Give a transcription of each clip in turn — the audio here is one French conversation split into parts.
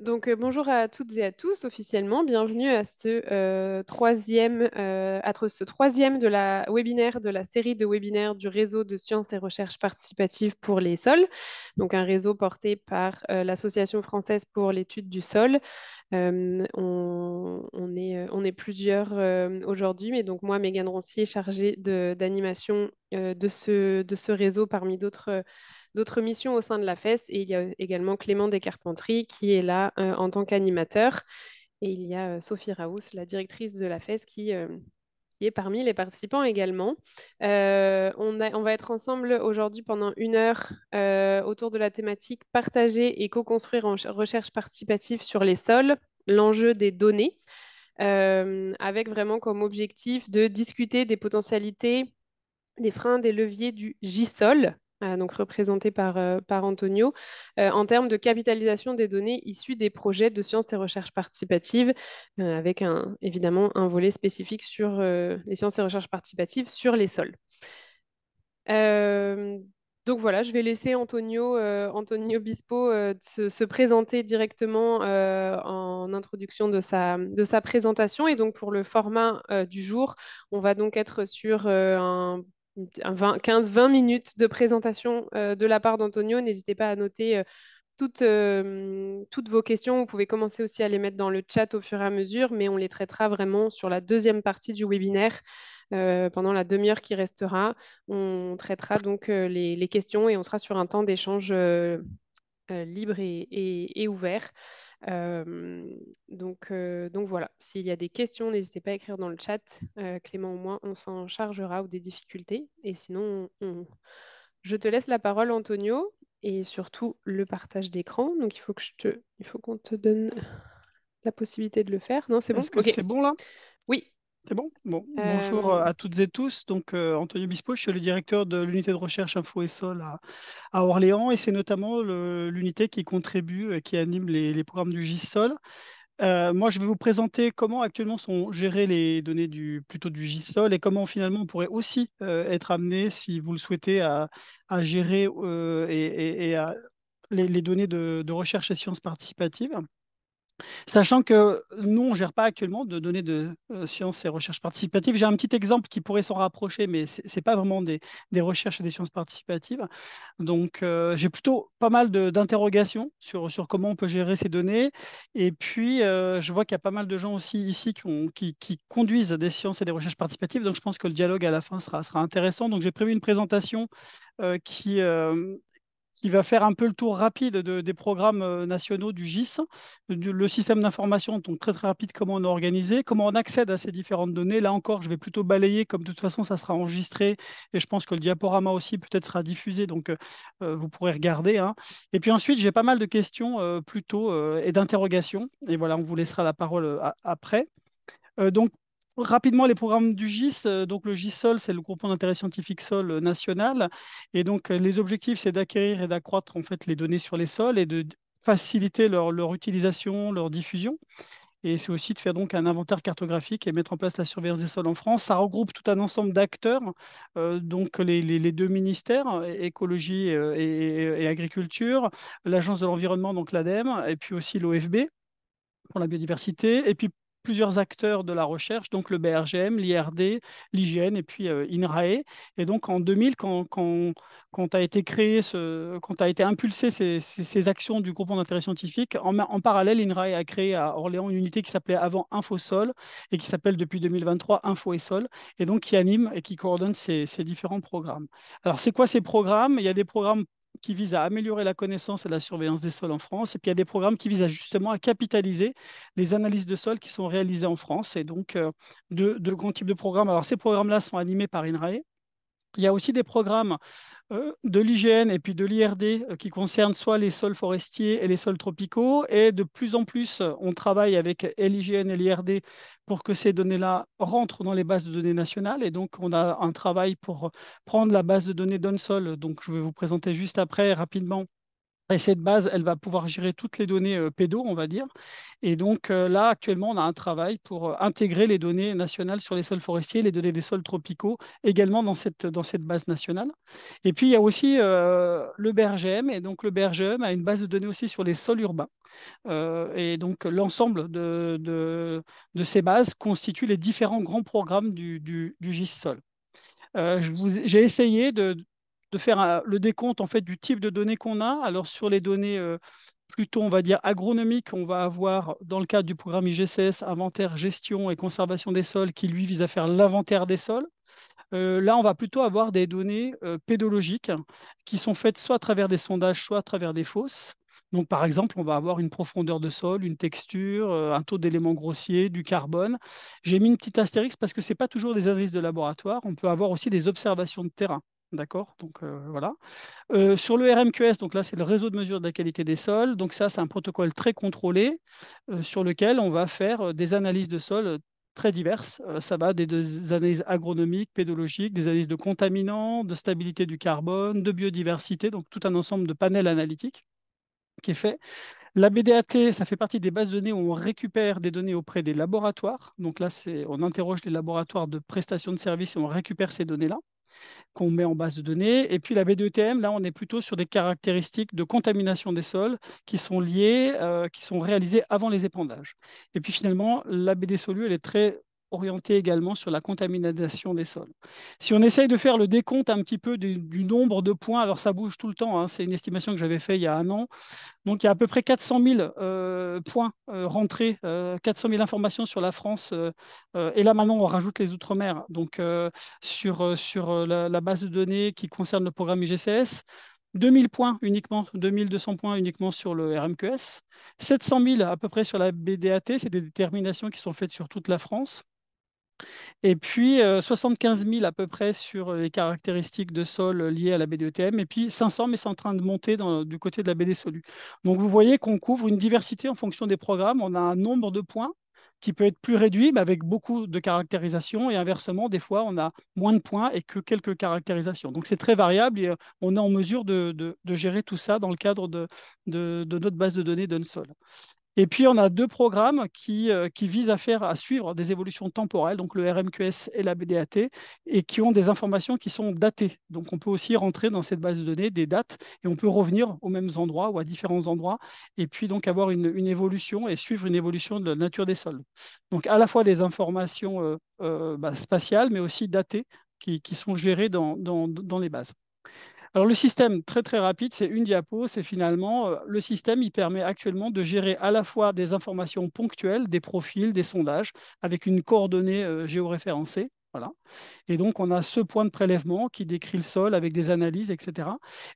Bonjour à toutes et à tous officiellement. Bienvenue à ce troisième de la webinaire de la série de webinaires du réseau de sciences et recherches participatives pour les sols. Donc, un réseau porté par l'Association française pour l'étude du sol. On est plusieurs aujourd'hui, mais donc moi, Mégane Roncier, chargée d'animation de ce réseau parmi d'autres missions au sein de la FES. Et il y a également Clément Descarpentries qui est là en tant qu'animateur. Et il y a Sophie Raous, la directrice de la FES, qui est parmi les participants également. On va être ensemble aujourd'hui pendant 1 heure autour de la thématique partager et co-construire en recherche participative sur les sols, l'enjeu des données, avec vraiment comme objectif de discuter des potentialités, des freins, des leviers du JSOL, donc représenté par Antonio, en termes de capitalisation des données issues des projets de sciences et recherches participatives, avec évidemment un volet spécifique sur les sciences et recherches participatives sur les sols. Euh, donc voilà, je vais laisser Antonio Bispo se présenter directement en introduction de sa présentation. Et donc pour le format du jour, on va donc être sur 15-20 minutes de présentation de la part d'Antonio. N'hésitez pas à noter toutes vos questions. Vous pouvez commencer aussi à les mettre dans le chat au fur et à mesure, mais on les traitera vraiment sur la deuxième partie du webinaire. Pendant la demi-heure qui restera, on traitera donc les questions et on sera sur un temps d'échange libre et ouvert. Donc voilà, s'il y a des questions, n'hésitez pas à écrire dans le chat. Clément ou moi, on s'en chargera ou des difficultés. Et sinon, je te laisse la parole, Antonio, et surtout le partage d'écran. Donc il faut qu'on te donne la possibilité de le faire. Non, c'est bon? Est-ce que Ok. c'est bon là? Oui. C'est bon? Bon, bonjour Euh, à toutes et tous. Donc, Antonio Bispo, je suis le directeur de l'unité de recherche Info et Sol à Orléans et c'est notamment l'unité qui contribue, qui anime les programmes du GISSOL. Moi, je vais vous présenter comment actuellement sont gérées les données plutôt du GISSOL et comment finalement on pourrait aussi être amené, si vous le souhaitez, à gérer les données de recherche et sciences participatives. Sachant que nous, on ne gère pas actuellement de données de sciences et recherches participatives. J'ai un petit exemple qui pourrait s'en rapprocher, mais ce n'est pas vraiment des recherches et des sciences participatives. Donc, j'ai plutôt pas mal d'interrogations sur comment on peut gérer ces données. Et puis, je vois qu'il y a pas mal de gens aussi ici qui conduisent des sciences et des recherches participatives. Donc, je pense que le dialogue à la fin sera intéressant. Donc, j'ai prévu une présentation qui va faire un peu le tour rapide des programmes nationaux du GIS, le système d'information, donc très très rapide, comment on est organisé, comment on accède à ces différentes données. Là encore, je vais plutôt balayer, comme de toute façon, ça sera enregistré et je pense que le diaporama aussi peut-être sera diffusé, donc vous pourrez regarder, hein. Et puis ensuite, j'ai pas mal de questions plutôt et d'interrogations. Et voilà, on vous laissera la parole après. Donc, rapidement, les programmes du GIS. Donc, le GISSOL, c'est le groupement d'intérêt scientifique sol national. Et donc, les objectifs, c'est d'acquérir et d'accroître en fait les données sur les sols et de faciliter leur utilisation, leur diffusion. Et c'est aussi de faire donc un inventaire cartographique et mettre en place la surveillance des sols en France. Ça regroupe tout un ensemble d'acteurs, donc les deux ministères, écologie et agriculture, l'Agence de l'environnement, donc l'ADEME, et puis aussi l'OFB pour la biodiversité, et puis plusieurs acteurs de la recherche, donc le BRGM, l'IRD, l'IGN et puis INRAE. Et donc en 2000, quand a été créé, quand a été impulsé ces actions du groupement d'intérêt scientifique, en parallèle, INRAE a créé à Orléans une unité qui s'appelait avant InfoSol et qui s'appelle depuis 2023 Info et Sol, et donc qui anime et qui coordonne ces différents programmes. Alors, c'est quoi ces programmes? Il y a des programmes qui visent à améliorer la connaissance et la surveillance des sols en France. Et puis, il y a des programmes qui visent justement à capitaliser les analyses de sol qui sont réalisées en France. Et donc, de grands types de programmes. Alors, ces programmes-là sont animés par INRAE. Il y a aussi des programmes de l'IGN et puis de l'IRD qui concernent soit les sols forestiers et les sols tropicaux. Et de plus en plus, on travaille avec l'IGN et l'IRD pour que ces données-là rentrent dans les bases de données nationales. Et donc, on a un travail pour prendre la base de données d'ONSOL. Donc, je vais vous présenter juste après rapidement Et cette base, elle va pouvoir gérer toutes les données pédo, on va dire. Et donc là, actuellement, on a un travail pour intégrer les données nationales sur les sols forestiers, les données des sols tropicaux, également dans cette base nationale. Et puis, il y a aussi le BRGM. Et donc, le BRGM a une base de données aussi sur les sols urbains. Et donc, l'ensemble de ces bases constitue les différents grands programmes du GIS-Sol. J'ai essayé de faire le décompte en fait du type de données qu'on a. Alors sur les données plutôt, on va dire, agronomiques, on va avoir dans le cadre du programme IGCS, inventaire, gestion et conservation des sols, qui lui vise à faire l'inventaire des sols. Là, on va plutôt avoir des données pédologiques qui sont faites soit à travers des sondages, soit à travers des fosses. Donc, par exemple, on va avoir une profondeur de sol, une texture, un taux d'éléments grossiers, du carbone. J'ai mis une petite astérix parce que ce n'est pas toujours des analyses de laboratoire. On peut avoir aussi des observations de terrain. D'accord? Donc, voilà. Sur le RMQS, donc là, c'est le réseau de mesure de la qualité des sols. Donc, ça, c'est un protocole très contrôlé sur lequel on va faire des analyses de sol très diverses. Ça va des analyses agronomiques, pédologiques, des analyses de contaminants, de stabilité du carbone, de biodiversité, donc tout un ensemble de panels analytiques qui est fait. La BDAT, ça fait partie des bases de données où on récupère des données auprès des laboratoires. Donc là, on interroge les laboratoires de prestation de services et on récupère ces données-là qu'on met en base de données. Et puis la BDETM, là, on est plutôt sur des caractéristiques de contamination des sols qui sont liées, qui sont réalisées avant les épandages. Et puis finalement, la BD Solu, elle est très orientée également sur la contamination des sols. Si on essaye de faire le décompte un petit peu du nombre de points, alors ça bouge tout le temps, hein, c'est une estimation que j'avais faite il y a un an, donc, il y a à peu près 400 000 points rentrés, 400 000 informations sur la France. Et là, maintenant, on rajoute les Outre-mer. Donc, sur la base de données qui concerne le programme IGCS, 2000 points uniquement, 2200 points uniquement sur le RMQS, 700 000 à peu près sur la BDAT, c'est des déterminations qui sont faites sur toute la France. Et puis 75 000 à peu près sur les caractéristiques de sol liées à la BDETM. Et puis 500, mais c'est en train de monter du côté de la BD Solu. Donc vous voyez qu'on couvre une diversité en fonction des programmes. On a un nombre de points qui peut être plus réduit, mais avec beaucoup de caractérisations. Et inversement, des fois, on a moins de points et que quelques caractérisations. Donc c'est très variable et on est en mesure de gérer tout ça dans le cadre de notre base de données d'Unsol. Et puis, on a deux programmes qui visent à suivre des évolutions temporelles, donc le RMQS et la BDAT, et qui ont des informations qui sont datées. Donc, on peut aussi rentrer dans cette base de données des dates et on peut revenir aux mêmes endroits ou à différents endroits, et puis donc avoir une évolution et suivre une évolution de la nature des sols. Donc, à la fois des informations spatiales, mais aussi datées, qui sont gérées dans les bases. Alors le système, très très rapide, c'est une diapo, c'est finalement, le système, il permet actuellement de gérer à la fois des informations ponctuelles, des profils, des sondages, avec une coordonnée géoréférencée. Voilà. Et donc, on a ce point de prélèvement qui décrit le sol avec des analyses, etc.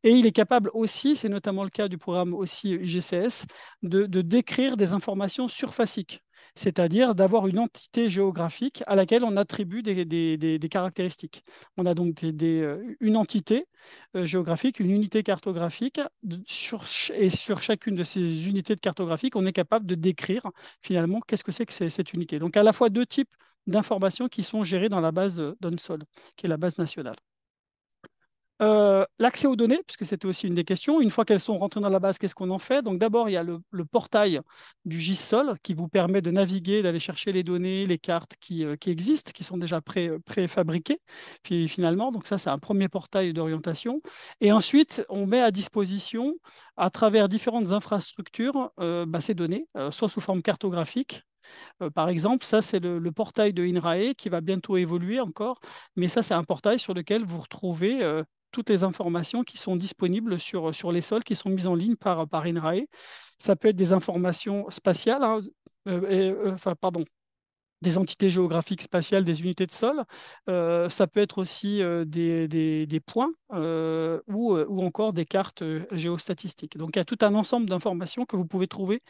Et il est capable aussi, c'est notamment le cas du programme aussi IGCS, de décrire des informations surfaciques, c'est-à-dire d'avoir une entité géographique à laquelle on attribue des caractéristiques. On a donc une entité géographique, une unité cartographique, et sur chacune de ces unités de cartographique, on est capable de décrire finalement qu'est-ce que c'est que cette unité. Donc, à la fois deux types d'informations qui sont gérées dans la base d'ONSOL, qui est la base nationale. L'accès aux données, puisque c'était aussi une des questions, une fois qu'elles sont rentrées dans la base, qu'est-ce qu'on en fait? Donc d'abord, il y a le portail du GIS-Sol qui vous permet de naviguer, d'aller chercher les données, les cartes qui existent, qui sont déjà préfabriquées finalement. Donc ça, c'est un premier portail d'orientation. Et ensuite, on met à disposition, à travers différentes infrastructures, ces données, soit sous forme cartographique. Par exemple, ça, c'est le portail de INRAE qui va bientôt évoluer encore, mais ça, c'est un portail sur lequel vous retrouvez toutes les informations qui sont disponibles sur les sols qui sont mises en ligne par INRAE. Ça peut être des informations spatiales, hein, enfin, pardon, des entités géographiques spatiales, des unités de sol. Ça peut être aussi des points ou encore des cartes géostatistiques. Donc, il y a tout un ensemble d'informations que vous pouvez trouver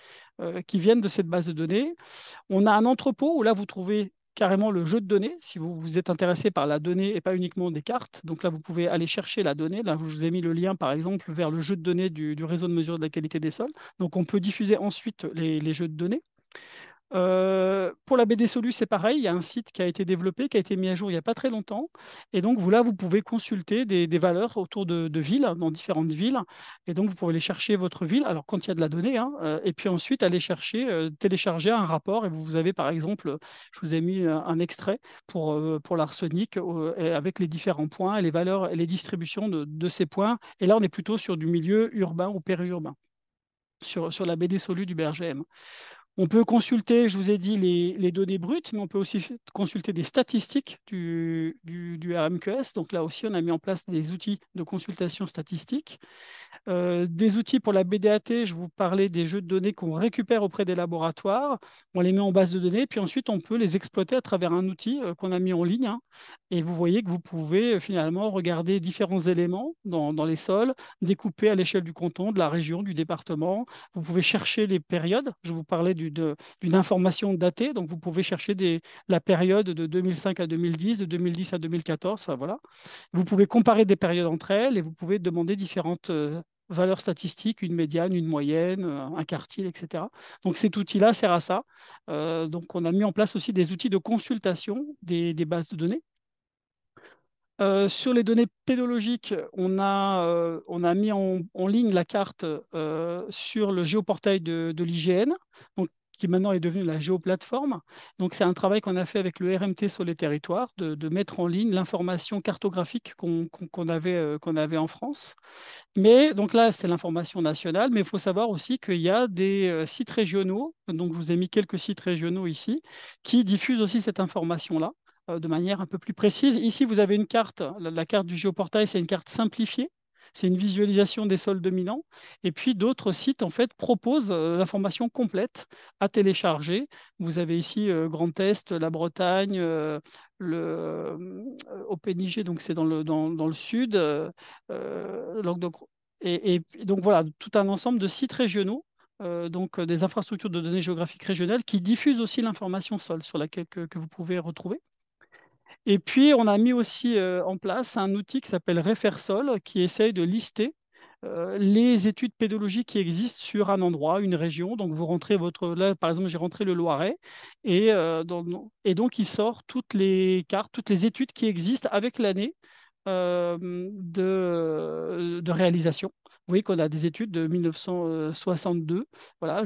qui viennent de cette base de données. On a un entrepôt où là, vous trouvez carrément le jeu de données, si vous êtes intéressé par la donnée et pas uniquement des cartes. Donc là, vous pouvez aller chercher la donnée. Là, je vous ai mis le lien, par exemple, vers le jeu de données du réseau de mesure de la qualité des sols. Donc, on peut diffuser ensuite les jeux de données. Pour la BD Solu, c'est pareil. Il y a un site qui a été développé, qui a été mis à jour il n'y a pas très longtemps. Et donc, vous, là, vous pouvez consulter des valeurs autour de villes, dans différentes villes. Et donc, vous pouvez aller chercher votre ville, alors quand il y a de la donnée, hein, et puis ensuite aller chercher, télécharger un rapport. Et vous avez, par exemple, je vous ai mis un extrait pour l'arsenic, et avec les différents points et les valeurs et les distributions de ces points. Et là, on est plutôt sur du milieu urbain ou périurbain, sur la BD Solu du BRGM. On peut consulter, je vous ai dit, les données brutes, mais on peut aussi consulter des statistiques du RMQS. Donc là aussi, on a mis en place des outils de consultation statistique. Des outils pour la BDAT, je vous parlais des jeux de données qu'on récupère auprès des laboratoires, on les met en base de données, puis ensuite on peut les exploiter à travers un outil qu'on a mis en ligne, hein. Et vous voyez que vous pouvez finalement regarder différents éléments dans les sols, découper à l'échelle du canton, de la région, du département. Vous pouvez chercher les périodes. Je vous parlais d'une information datée, donc vous pouvez chercher la période de 2005 à 2010, de 2010 à 2014, enfin, voilà. Vous pouvez comparer des périodes entre elles et vous pouvez demander différentes valeurs statistiques, une médiane, une moyenne, un quartile, etc. Donc cet outil-là sert à ça. Donc on a mis en place aussi des outils de consultation des bases de données. Sur les données pédologiques, on a mis en ligne la carte sur le géoportail de l'IGN, donc, qui maintenant est devenu la géoplateforme. Donc, c'est un travail qu'on a fait avec le RMT sur les territoires, de mettre en ligne l'information cartographique qu'on avait en France. Mais donc là, c'est l'information nationale, mais il faut savoir aussi qu'il y a des sites régionaux, donc je vous ai mis quelques sites régionaux ici, qui diffusent aussi cette information-là de manière un peu plus précise. Ici, vous avez une carte, la carte du géoportail, c'est une carte simplifiée. C'est une visualisation des sols dominants. Et puis d'autres sites, en fait, proposent l'information complète à télécharger. Vous avez ici Grand Est, la Bretagne, au Péniger, donc c'est dans le sud, Languedoc. Et donc voilà, tout un ensemble de sites régionaux, donc des infrastructures de données géographiques régionales qui diffusent aussi l'information sol sur laquelle que vous pouvez retrouver. Et puis, on a mis aussi en place un outil qui s'appelle Refersol, qui essaye de lister les études pédologiques qui existent sur un endroit, une région. Donc, vous rentrez là, par exemple, j'ai rentré le Loiret, et donc, il sort toutes les cartes, toutes les études qui existent avec l'année de réalisation. Vous voyez qu'on a des études de 1962, voilà,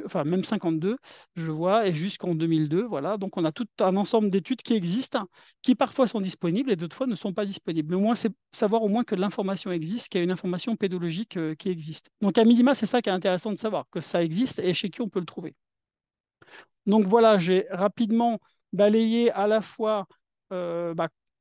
enfin même 52, je vois, et jusqu'en 2002, voilà. Donc on a tout un ensemble d'études qui existent, qui parfois sont disponibles et d'autres fois ne sont pas disponibles. Mais au moins, c'est savoir au moins que l'information existe, qu'il y a une information pédologique qui existe. Donc à minima, c'est ça qui est intéressant de savoir, que ça existe et chez qui on peut le trouver. Donc voilà, j'ai rapidement balayé à la fois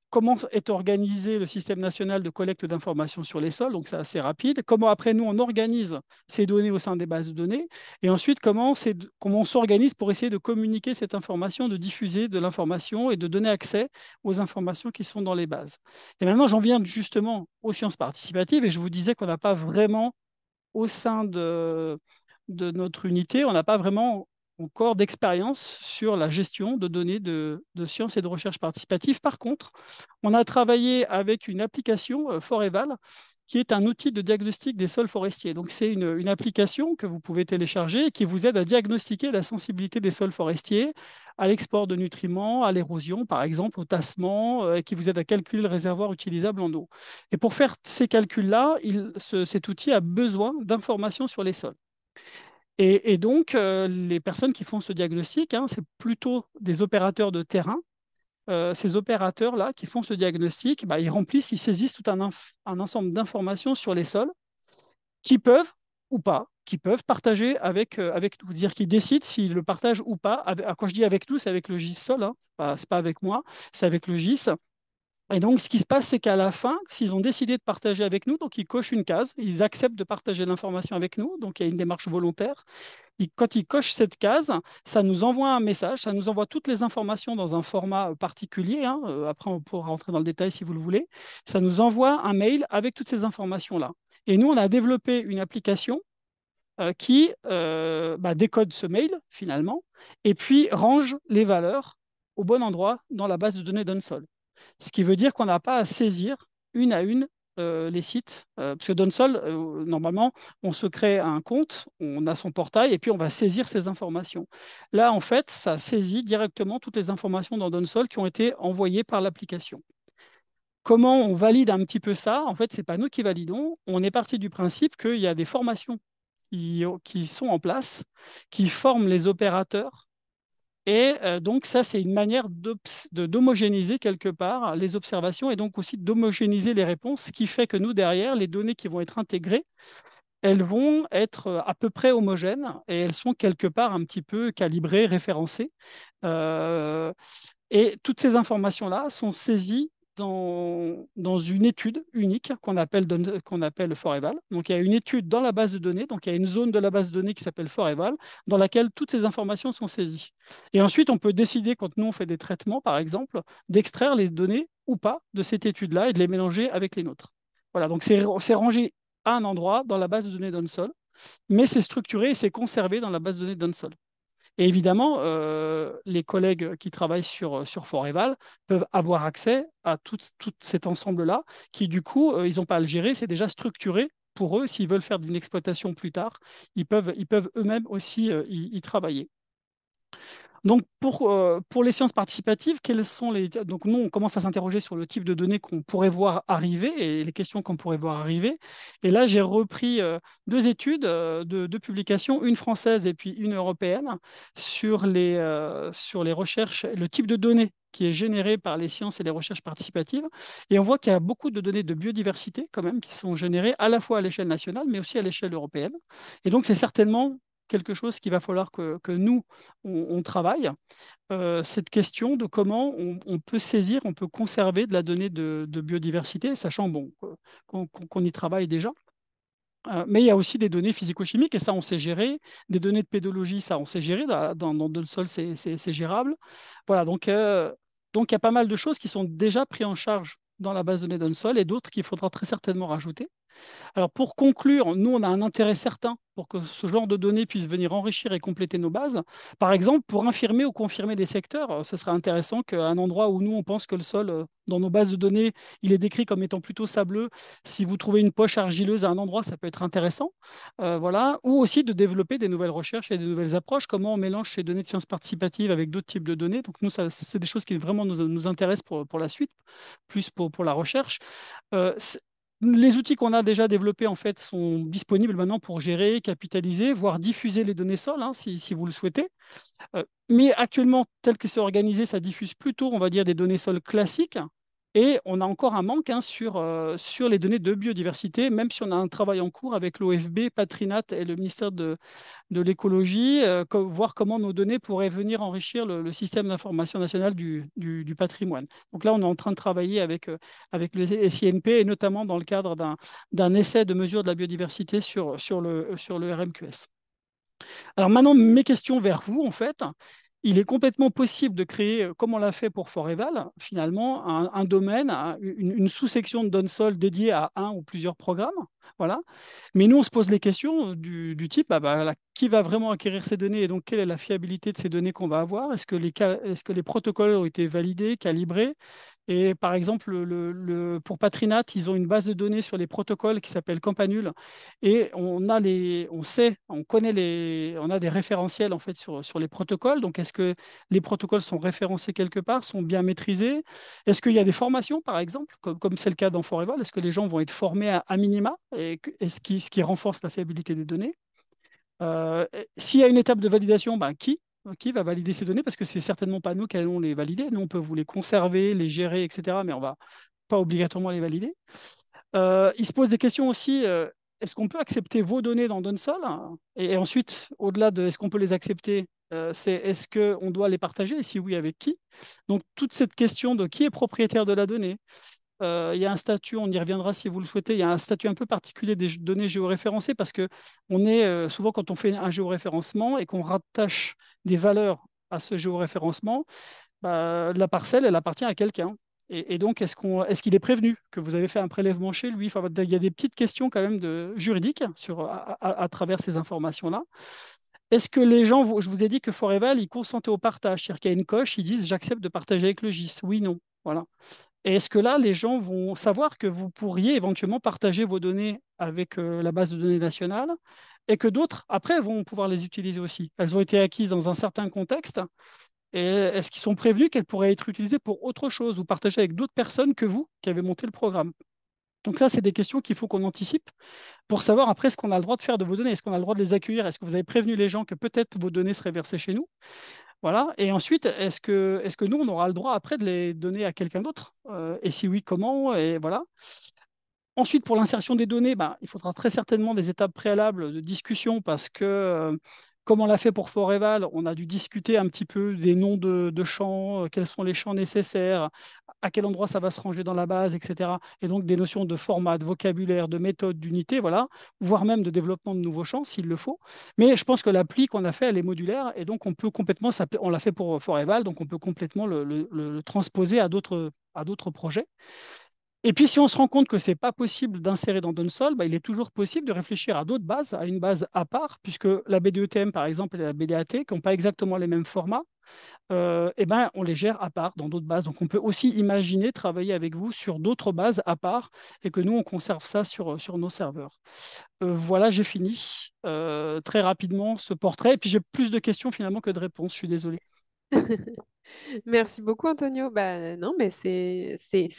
comment est organisé le système national de collecte d'informations sur les sols, donc c'est assez rapide, comment après nous on organise ces données au sein des bases de données, et ensuite comment on s'organise pour essayer de communiquer cette information, de diffuser de l'information et de donner accès aux informations qui sont dans les bases. Et maintenant j'en viens justement aux sciences participatives, et je vous disais qu'on n'a pas vraiment au sein de notre unité, on n'a pas vraiment encore d'expérience sur la gestion de données de sciences et de recherche participative. Par contre, on a travaillé avec une application Foreval, qui est un outil de diagnostic des sols forestiers. Donc, c'est une application que vous pouvez télécharger et qui vous aide à diagnostiquer la sensibilité des sols forestiers à l'export de nutriments, à l'érosion, par exemple, au tassement, et qui vous aide à calculer le réservoir utilisable en eau. Et pour faire ces calculs-là, cet outil a besoin d'informations sur les sols. Et donc, les personnes qui font ce diagnostic, hein, c'est plutôt des opérateurs de terrain. Ces opérateurs-là qui font ce diagnostic, bah, ils saisissent tout un ensemble d'informations sur les sols qui peuvent ou pas, qui peuvent partager avec nous, dire qu'ils décident s'ils le partagent ou pas. Quand je dis avec nous, c'est avec le GIS Sol, hein, c'est pas avec moi, c'est avec le GIS. Et donc, ce qui se passe, c'est qu'à la fin, s'ils ont décidé de partager avec nous, donc ils cochent une case, ils acceptent de partager l'information avec nous, donc il y a une démarche volontaire. Quand ils cochent cette case, ça nous envoie un message, ça nous envoie toutes les informations dans un format particulier, hein, après, on pourra rentrer dans le détail si vous le voulez. Ça nous envoie un mail avec toutes ces informations-là. Et nous, on a développé une application qui décode ce mail, finalement, et puis range les valeurs au bon endroit dans la base de données d'Unsol. Ce qui veut dire qu'on n'a pas à saisir une à une les sites, parce que Donsol, normalement, on se crée un compte, on a son portail, et puis on va saisir ces informations. Là, en fait, ça saisit directement toutes les informations dans Donsol qui ont été envoyées par l'application. Comment on valide un petit peu ça? En fait, ce n'est pas nous qui validons. On est parti du principe qu'il y a des formations qui sont en place, qui forment les opérateurs. Et donc, ça, c'est une manière d'homogénéiser quelque part les observations et donc aussi d'homogénéiser les réponses, ce qui fait que nous, derrière, les données qui vont être intégrées, elles vont être à peu près homogènes et elles sont quelque part un petit peu calibrées, référencées. Euh, et toutes ces informations-là sont saisies dans une étude unique qu'on appelle Foreval. Donc, il y a une étude dans la base de données, donc il y a une zone de la base de données qui s'appelle Foreval, dans laquelle toutes ces informations sont saisies. Et ensuite, on peut décider, quand nous on fait des traitements, par exemple, d'extraire les données ou pas de cette étude-là et de les mélanger avec les nôtres. Voilà, donc c'est rangé à un endroit dans la base de données d'Onsol, mais c'est structuré et c'est conservé dans la base de données d'Onsol. Et évidemment, les collègues qui travaillent sur Foreval peuvent avoir accès à tout cet ensemble-là, qui du coup, ils n'ont pas à le gérer, c'est déjà structuré pour eux. S'ils veulent faire d'une exploitation plus tard, ils peuvent eux-mêmes aussi y travailler. Donc, pour les sciences participatives, quels sont les... Donc, nous, on commence à s'interroger sur le type de données qu'on pourrait voir arriver et les questions qu'on pourrait voir arriver. Et là, j'ai repris deux études de publications, une française et puis une européenne, sur les recherches, le type de données qui est généré par les sciences et les recherches participatives. Et on voit qu'il y a beaucoup de données de biodiversité, quand même, qui sont générées à la fois à l'échelle nationale, mais aussi à l'échelle européenne. Et donc, c'est certainement quelque chose qu'il va falloir que nous, on travaille, cette question de comment on peut saisir, on peut conserver de la donnée de biodiversité, sachant bon, qu'on y travaille déjà. Mais il y a aussi des données physico-chimiques, et ça, on sait gérer. Des données de pédologie, ça, on sait gérer. Dans le sol, c'est gérable. Voilà, donc il y a pas mal de choses qui sont déjà prises en charge dans la base de données d'un sol et d'autres qu'il faudra très certainement rajouter. Alors pour conclure, nous, on a un intérêt certain pour que ce genre de données puisse venir enrichir et compléter nos bases. Par exemple, pour infirmer ou confirmer des secteurs, ce serait intéressant qu'à un endroit où nous, on pense que le sol, dans nos bases de données, il est décrit comme étant plutôt sableux. Si vous trouvez une poche argileuse à un endroit, ça peut être intéressant. Voilà. Ou aussi de développer des nouvelles recherches et des nouvelles approches, comment on mélange ces données de sciences participatives avec d'autres types de données. Donc nous, c'est des choses qui vraiment nous intéressent pour la suite, plus pour la recherche. Euh, les outils qu'on a déjà développés en fait sont disponibles maintenant pour gérer, capitaliser, voire diffuser les données sol, hein, si vous le souhaitez. Mais actuellement, tel que c'est organisé, ça diffuse plutôt, on va dire, des données sol classiques. Et on a encore un manque hein, sur les données de biodiversité, même si on a un travail en cours avec l'OFB, Patrinat et le ministère de l'écologie, voir comment nos données pourraient venir enrichir le système d'information national du patrimoine. Donc là, on est en train de travailler avec le SINP et notamment dans le cadre d'un essai de mesure de la biodiversité sur le RMQS. Alors maintenant, mes questions vers vous, en fait. Il est complètement possible de créer, comme on l'a fait pour Foreval, finalement, un domaine, une sous-section de Donsol dédiée à un ou plusieurs programmes. Voilà. Mais nous, on se pose les questions du type, qui va vraiment acquérir ces données et donc quelle est la fiabilité de ces données qu'on va avoir? Est-ce que les protocoles ont été validés, calibrés? Et par exemple, pour Patrinat, ils ont une base de données sur les protocoles qui s'appelle Campanule. Et on a des référentiels en fait sur les protocoles. Donc, est-ce que les protocoles sont référencés quelque part, sont bien maîtrisés? Est-ce qu'il y a des formations, par exemple, comme c'est le cas dans Foreval? Est-ce que les gens vont être formés à minima et ce qui renforce la fiabilité des données? S'il y a une étape de validation, qui va valider ces données? Parce que c'est certainement pas nous qui allons les valider. Nous, on peut vous les conserver, les gérer, etc. Mais on va pas obligatoirement les valider. Il se pose des questions aussi. Est-ce qu'on peut accepter vos données dans Donsol? Et ensuite, au-delà de est-ce qu'on peut les accepter, c'est est-ce qu'on doit les partager? Et si oui, avec qui? Donc, toute cette question de qui est propriétaire de la donnée, il y a un statut, on y reviendra si vous le souhaitez, il y a un statut un peu particulier des données géoréférencées parce que on est souvent quand on fait un géoréférencement et qu'on rattache des valeurs à ce géoréférencement, la parcelle, elle appartient à quelqu'un. Et donc, est-ce qu'il est prévenu que vous avez fait un prélèvement chez lui? Enfin, il y a des petites questions quand même juridiques à travers ces informations-là. Est-ce que les gens, je vous ai dit que Foreval, ils consentaient au partage, c'est-à-dire qu'il y a une coche, ils disent j'accepte de partager avec le GIS. Oui, non. Voilà. Et est-ce que là, les gens vont savoir que vous pourriez éventuellement partager vos données avec la base de données nationale et que d'autres, après, vont pouvoir les utiliser aussi? Elles ont été acquises dans un certain contexte et est-ce qu'ils sont prévenus qu'elles pourraient être utilisées pour autre chose ou partagées avec d'autres personnes que vous qui avez monté le programme? Donc ça, c'est des questions qu'il faut qu'on anticipe pour savoir après ce qu'on a le droit de faire de vos données. Est-ce qu'on a le droit de les accueillir? Est-ce que vous avez prévenu les gens que peut-être vos données seraient versées chez nous? Voilà. Et ensuite, est-ce que nous, on aura le droit après de les donner à quelqu'un d'autre? Et si oui, comment? Et voilà. Ensuite, pour l'insertion des données, ben, il faudra très certainement des étapes préalables de discussion parce que, comme on l'a fait pour Foreval, on a dû discuter un petit peu des noms de champs, quels sont les champs nécessaires, à quel endroit ça va se ranger dans la base, etc. Et donc des notions de format, de vocabulaire, de méthode, d'unité, voilà, voire même de développement de nouveaux champs s'il le faut. Mais je pense que l'appli qu'on a fait, elle est modulaire et donc on peut complètement, on l'a fait pour Foreval, donc on peut complètement le transposer à d'autres projets. Et puis, si on se rend compte que ce n'est pas possible d'insérer dans Donsol, bah, il est toujours possible de réfléchir à d'autres bases, à une base à part, puisque la BDETM, par exemple, et la BDAT, qui n'ont pas exactement les mêmes formats, eh ben, on les gère à part dans d'autres bases. Donc, on peut aussi imaginer travailler avec vous sur d'autres bases à part et que nous, on conserve ça sur nos serveurs. Voilà, j'ai fini très rapidement ce portrait. Et puis, j'ai plus de questions finalement que de réponses. Je suis désolé. Merci beaucoup, Antonio. Bah, non, mais c'est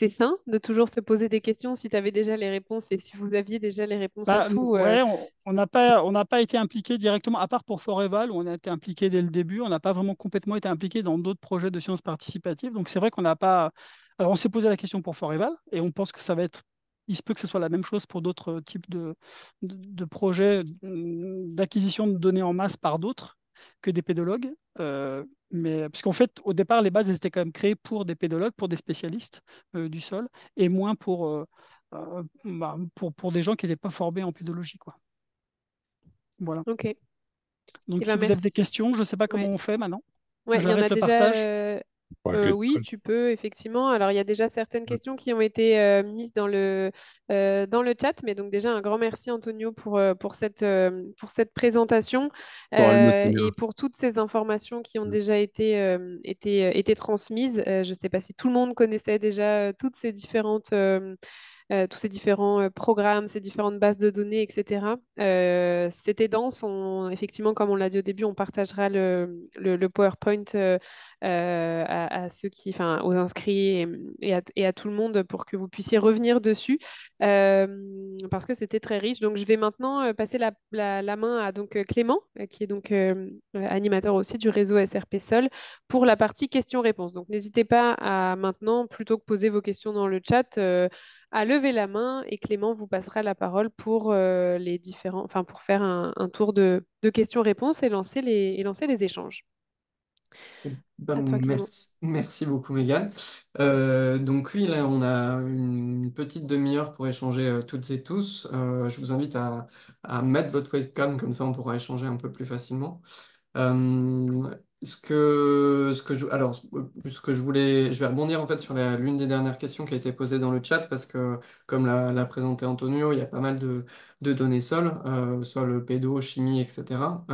sain de toujours se poser des questions si tu avais déjà les réponses et si vous aviez déjà les réponses à Bah, tout. ouais, on n'a pas été impliqué directement, à part pour Foreval, où on a été impliqué dès le début. On n'a pas vraiment complètement été impliqué dans d'autres projets de sciences participatives. Donc, c'est vrai qu'on n'a pas. Alors, on s'est posé la question pour Foreval et on pense que ça va être. Il se peut que ce soit la même chose pour d'autres types de projets d'acquisition de données en masse par d'autres que des pédologues. Mais puisqu'en fait, au départ, les bases elles étaient quand même créées pour des pédologues, pour des spécialistes du sol, et moins pour des gens qui n'étaient pas formés en pédologie, quoi. Voilà. Ok. Donc, Eh si ben vous avez des merci. questions, je ne sais pas comment Ouais. on fait maintenant. Ouais, il y en a J'arrête le déjà. partage. Oui, tu peux, effectivement. Alors, il y a déjà certaines questions qui ont été mises dans le chat. Mais donc, déjà, un grand merci, Antonio, pour cette présentation et pour toutes ces informations qui ont déjà été transmises. Je ne sais pas si tout le monde connaissait déjà toutes ces différentes tous ces différents programmes, ces différentes bases de données, etc. C'était dense. Effectivement, comme on l'a dit au début, on partagera le PowerPoint à ceux enfin, aux inscrits et à tout le monde pour que vous puissiez revenir dessus parce que c'était très riche. Donc, je vais maintenant passer la main à donc, Clément, qui est donc animateur aussi du réseau SRP Sol, pour la partie questions-réponses. Donc, n'hésitez pas à maintenant, plutôt que poser vos questions dans le chat, à lever la main et Clément vous passera la parole pour enfin pour faire un tour de questions-réponses et lancer les échanges. Ben, À toi, Clément. merci beaucoup, Megan. Donc oui, là, on a une petite demi-heure pour échanger toutes et tous. Je vous invite à mettre votre webcam, comme ça on pourra échanger un peu plus facilement. Ce que je voulais, je vais rebondir en fait sur l'une des dernières questions qui a été posée dans le chat parce que, comme l'a présenté Antonio, il y a pas mal de données sol, sol pédo, chimie, etc.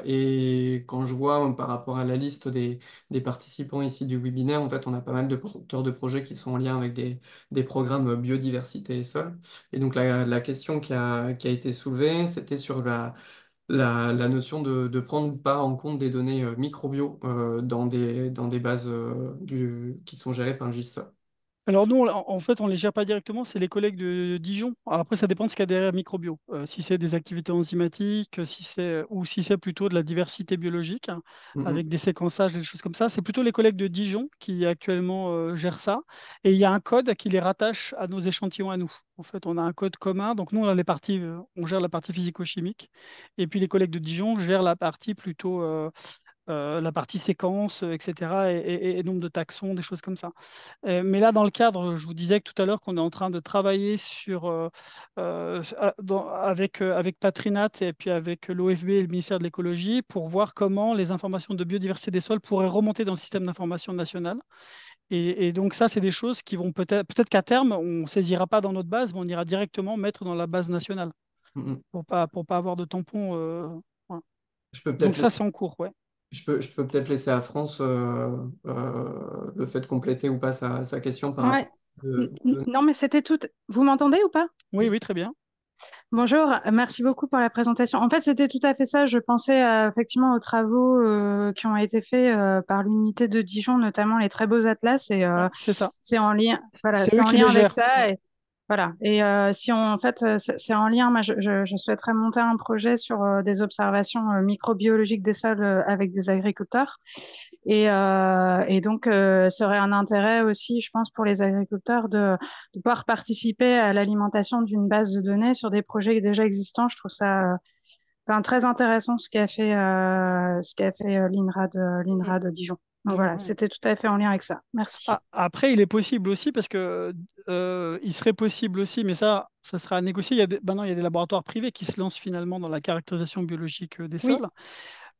Et quand je vois par rapport à la liste des participants ici du webinaire, en fait, on a pas mal de porteurs de projets qui sont en lien avec des programmes biodiversité et sol. Et donc la question qui a été soulevée, c'était sur la notion de prendre part en compte des données microbio dans des bases qui sont gérées par le GIS. Alors nous, en fait, on ne les gère pas directement, c'est les collègues de Dijon. Alors après, ça dépend de ce qu'il y a derrière microbio. Si c'est des activités enzymatiques, ou si c'est plutôt de la diversité biologique, hein, avec Mhm. des séquençages, des choses comme ça, c'est plutôt les collègues de Dijon qui actuellement gèrent ça. Et il y a un code qui les rattache à nos échantillons à nous. En fait, on a un code commun. Donc nous, on gère la partie physico-chimique. Et puis les collègues de Dijon gèrent la partie plutôt la partie séquence, etc., et nombre de taxons, des choses comme ça. Mais là, dans le cadre, je vous disais que tout à l'heure qu'on est en train de travailler avec Patrinat et puis avec l'OFB et le ministère de l'écologie pour voir comment les informations de biodiversité des sols pourraient remonter dans le système d'information national. Et donc ça, c'est des choses qui vont peut-être qu'à terme, on ne saisira pas dans notre base, mais on ira directement mettre dans la base nationale Mhm. pour pas avoir de tampons. Voilà. Je peux Donc peut-être ça, laisser, c'est en cours, ouais. je peux peut-être laisser à France le fait de compléter ou pas sa question par Ouais. rapport. Non, mais c'était tout. Vous m'entendez ou pas? Oui, oui, très bien. Bonjour, merci beaucoup pour la présentation. En fait, c'était tout à fait ça. Je pensais effectivement aux travaux qui ont été faits par l'unité de Dijon, notamment les très beaux atlas, et Ouais, c'est ça. c'est en lien, voilà, C'est c'est eux en qui lien les avec gèrent. ça. Et voilà. Et si on, en fait, c'est en lien. Moi, je souhaiterais monter un projet sur des observations microbiologiques des sols avec des agriculteurs. Et donc, ça aurait un intérêt aussi, je pense, pour les agriculteurs de pouvoir participer à l'alimentation d'une base de données sur des projets déjà existants. Je trouve ça enfin, très intéressant ce qu'a fait l'INRA de Dijon. Donc voilà, Ouais. c'était tout à fait en lien avec ça. Merci. Après, il est possible aussi, parce que il serait possible aussi, mais ça sera à négocier. Maintenant, il y a des laboratoires privés qui se lancent finalement dans la caractérisation biologique des Oui. sols.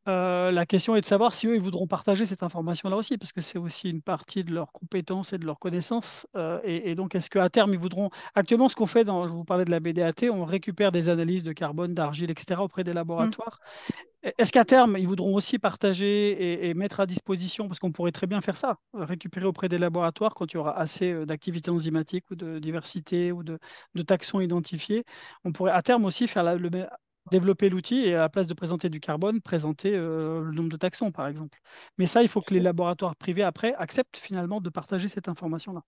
La question est de savoir si eux, ils voudront partager cette information-là aussi, parce que c'est aussi une partie de leurs compétences et de leurs connaissances. Et donc, est-ce qu'à terme, ils voudront... Actuellement, ce qu'on fait, je vous parlais de la BDAT, on récupère des analyses de carbone, d'argile, etc. auprès des Mm. laboratoires. Est-ce qu'à terme, ils voudront aussi partager et mettre à disposition, parce qu'on pourrait très bien faire ça, récupérer auprès des laboratoires quand il y aura assez d'activités enzymatiques ou de diversité ou de taxons identifiés, on pourrait à terme aussi faire développer l'outil et à la place de présenter du carbone, présenter le nombre de taxons, par exemple. Mais ça, il faut que les laboratoires privés, après, acceptent finalement de partager cette information-là.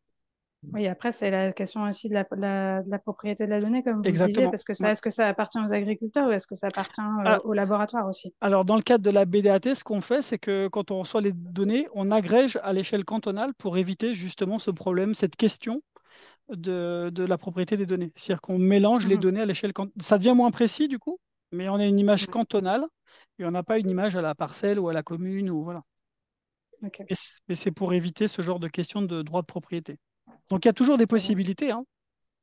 Oui, après, c'est la question aussi de la propriété de la donnée, comme vous le disiez, Exactement. parce que Ouais. est-ce que ça appartient aux agriculteurs ou est-ce que ça appartient au laboratoire aussi? Alors, dans le cadre de la BDAT, ce qu'on fait, c'est que quand on reçoit les données, on agrège à l'échelle cantonale pour éviter justement ce problème, cette question de la propriété des données. C'est-à-dire qu'on mélange les Mhm. données à l'échelle cantonale. Ça devient moins précis du coup, mais on a une image Ouais. cantonale et on n'a pas une image à la parcelle ou à la commune. Ou voilà. Ok, Mais c'est pour éviter ce genre de questions de droit de propriété. Donc, il y a toujours des très bien. possibilités hein,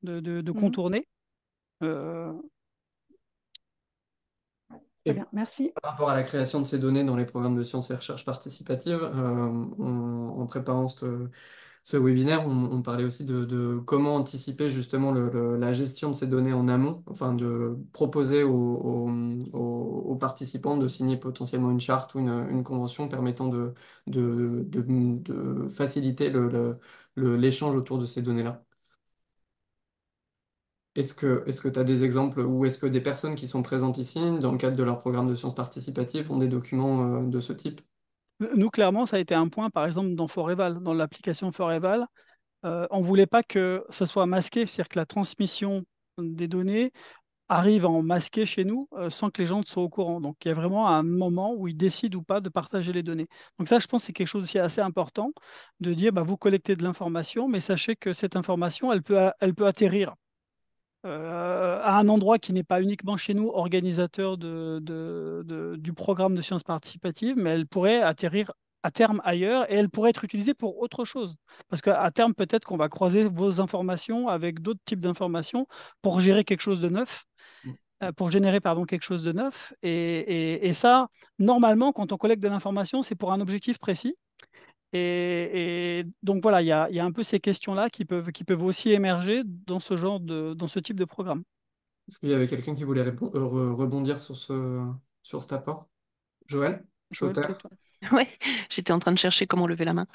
de Mhm. contourner. Euh, Très Et bien, merci. par rapport à la création de ces données dans les programmes de sciences et recherche participative, en préparant ce webinaire, on parlait aussi de comment anticiper justement la gestion de ces données en amont, enfin de proposer aux participants de signer potentiellement une charte ou une convention permettant de faciliter l'échange autour de ces données-là. Est-ce que tu as des exemples ou est-ce que des personnes qui sont présentes ici, dans le cadre de leur programme de sciences participatives, ont des documents de ce type? nous, clairement, ça a été un point, par exemple, dans Foreval, dans l'application Foreval. On ne voulait pas que ça soit masqué, c'est-à-dire que la transmission des données arrive en masqué chez nous sans que les gens soient au courant. Donc, il y a vraiment un moment où ils décident ou pas de partager les données. Donc ça, je pense que c'est quelque chose aussi assez important de dire, bah, vous collectez de l'information, mais sachez que cette information, elle peut atterrir à un endroit qui n'est pas uniquement chez nous, organisateur du programme de sciences participatives, mais elle pourrait atterrir à terme ailleurs et elle pourrait être utilisée pour autre chose. Parce qu'à terme, peut-être qu'on va croiser vos informations avec d'autres types d'informations pour gérer quelque chose de neuf, pour générer pardon, quelque chose de neuf. Et ça, normalement, quand on collecte de l'information, c'est pour un objectif précis. Et donc voilà, il y a un peu ces questions-là qui peuvent aussi émerger dans dans ce type de programme. Est-ce qu'il y avait quelqu'un qui voulait rebondir sur cet apport? Joël? Joël, Sauter? peut-être. Ouais, j'étais en train de chercher comment lever la main.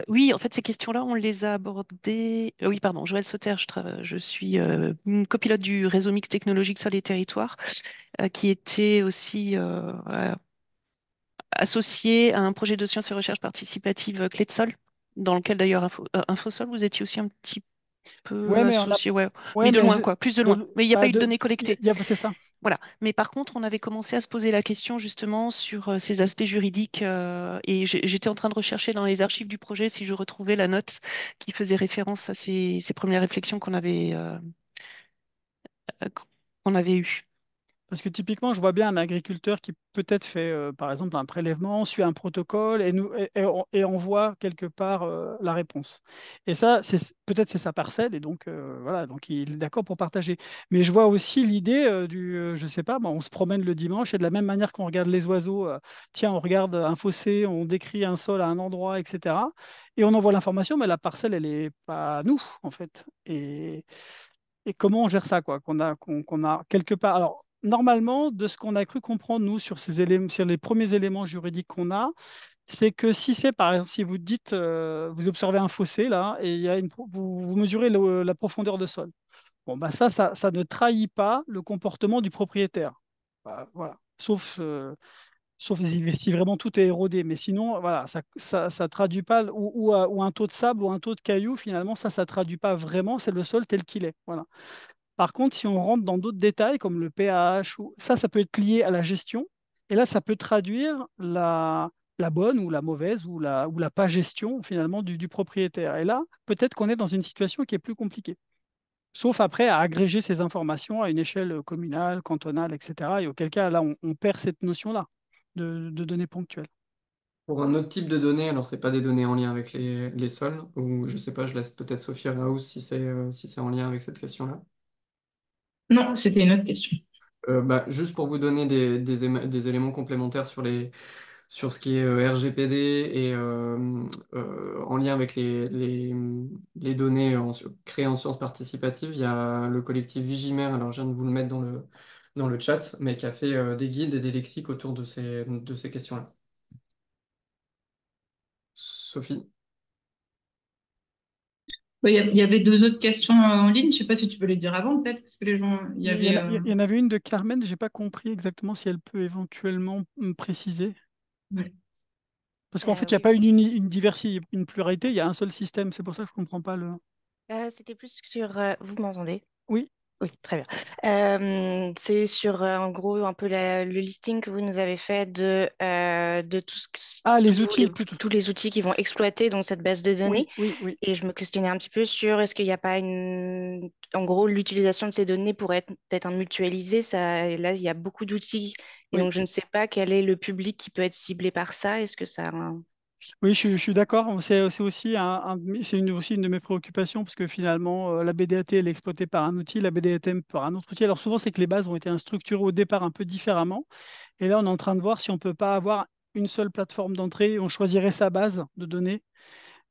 Oui, en fait, ces questions-là, on les a abordées. Oui, pardon, Joël Sauter, je suis une copilote du réseau mixte technologique Sol et Territoire, qui était aussi associé à un projet de sciences et recherche participative Clé de Sol, dans lequel d'ailleurs Infosol, vous étiez aussi un petit peu Ouais, mais on a. associé, ouais, mais Ouais, de mais loin, quoi, plus de loin. Mais il n'y a pas eu de données collectées. c'est ça. Voilà. Mais par contre, on avait commencé à se poser la question justement sur ces aspects juridiques et j'étais en train de rechercher dans les archives du projet si je retrouvais la note qui faisait référence à ces premières réflexions euh, qu'on avait eues. Parce que typiquement, je vois bien un agriculteur qui peut-être fait, par exemple, un prélèvement, suit un protocole et envoie quelque part la réponse. Et ça, peut-être c'est sa parcelle et donc voilà, donc il est d'accord pour partager. Mais je vois aussi l'idée je sais pas, bon, on se promène le dimanche et de la même manière qu'on regarde les oiseaux, tiens, on regarde un fossé, on décrit un sol à un endroit, etc. Et on envoie l'information, mais la parcelle, elle n'est pas à nous, en fait. Et comment on gère ça, quoi, qu'on a quelque part. Alors, normalement, de ce qu'on a cru comprendre, nous, sur ces éléments, sur les premiers éléments juridiques qu'on a, c'est que si c'est, par exemple, si vous dites, vous observez un fossé là, et il y a vous mesurez la profondeur de sol. Bon, bah ça ne trahit pas le comportement du propriétaire. Bah, voilà. Sauf si vraiment tout est érodé. Mais sinon, voilà, ça traduit pas, ou un taux de sable ou un taux de cailloux, finalement, ça traduit pas vraiment, c'est le sol tel qu'il est. Voilà. Par contre, si on rentre dans d'autres détails comme le pH, ça peut être lié à la gestion. Et là, ça peut traduire la bonne ou la mauvaise ou la pas gestion finalement du propriétaire. Et là, peut-être qu'on est dans une situation qui est plus compliquée. Sauf après à agréger ces informations à une échelle communale, cantonale, etc. Et auquel cas, là, on perd cette notion-là de données ponctuelles. Pour un autre type de données, alors c'est pas des données en lien avec les sols, ou je sais pas, je laisse peut-être Sophie Raoult si c'est en lien avec cette question-là. Non, c'était une autre question. Bah, juste pour vous donner des éléments complémentaires sur ce qui est RGPD et en lien avec les données créées en sciences participatives, il y a le collectif Vigimer, alors je viens de vous le mettre dans le chat, mais qui a fait des guides et des lexiques autour de ces questions-là. Sophie? Il y avait deux autres questions en ligne. Je sais pas si tu peux les dire avant, peut-être, parce que les gens, il y avait. Il y en avait une de Carmen, j'ai pas compris exactement si elle peut éventuellement me préciser. Ouais. Parce qu'en fait, il n'y a Oui. pas une diversité, une pluralité, il y a un seul système. C'est pour ça que je ne comprends pas le. C'était plus sur... vous m'entendez? Oui. Oui, très bien. C'est sur, en gros, un peu le listing que vous nous avez fait de tout Ah, les outils plutôt. tous les outils qui vont exploiter donc, cette base de données. Oui. Et je me questionnais un petit peu sur est-ce qu'il n'y a pas une... En gros, l'utilisation de ces données pourrait être peut-être mutualisée. Ça, et là, il y a beaucoup d'outils. Et Oui. donc, je ne sais pas quel est le public qui peut être ciblé par ça. Est-ce que ça... Oui, je suis d'accord. C'est aussi aussi une de mes préoccupations parce que finalement, la BDAT, elle est exploitée par un outil, la BDATM par un autre outil. Alors souvent, c'est que les bases ont été structurées au départ un peu différemment. Et là, on est en train de voir si on ne peut pas avoir une seule plateforme d'entrée. On choisirait sa base de données.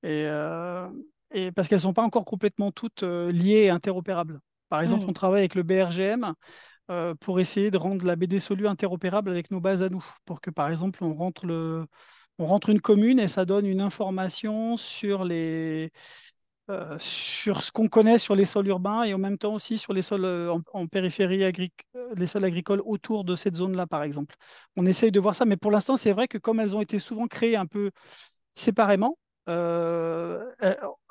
Et, euh, et parce qu'elles ne sont pas encore complètement toutes liées et interopérables. Par exemple, on travaille avec le BRGM pour essayer de rendre la BD Solu interopérable avec nos bases à nous, pour que par exemple on rentre une commune et ça donne une information sur ce qu'on connaît sur les sols urbains et en même temps aussi sur les sols en périphérie les sols agricoles autour de cette zone-là, par exemple. On essaye de voir ça, mais pour l'instant, c'est vrai que comme elles ont été souvent créées un peu séparément,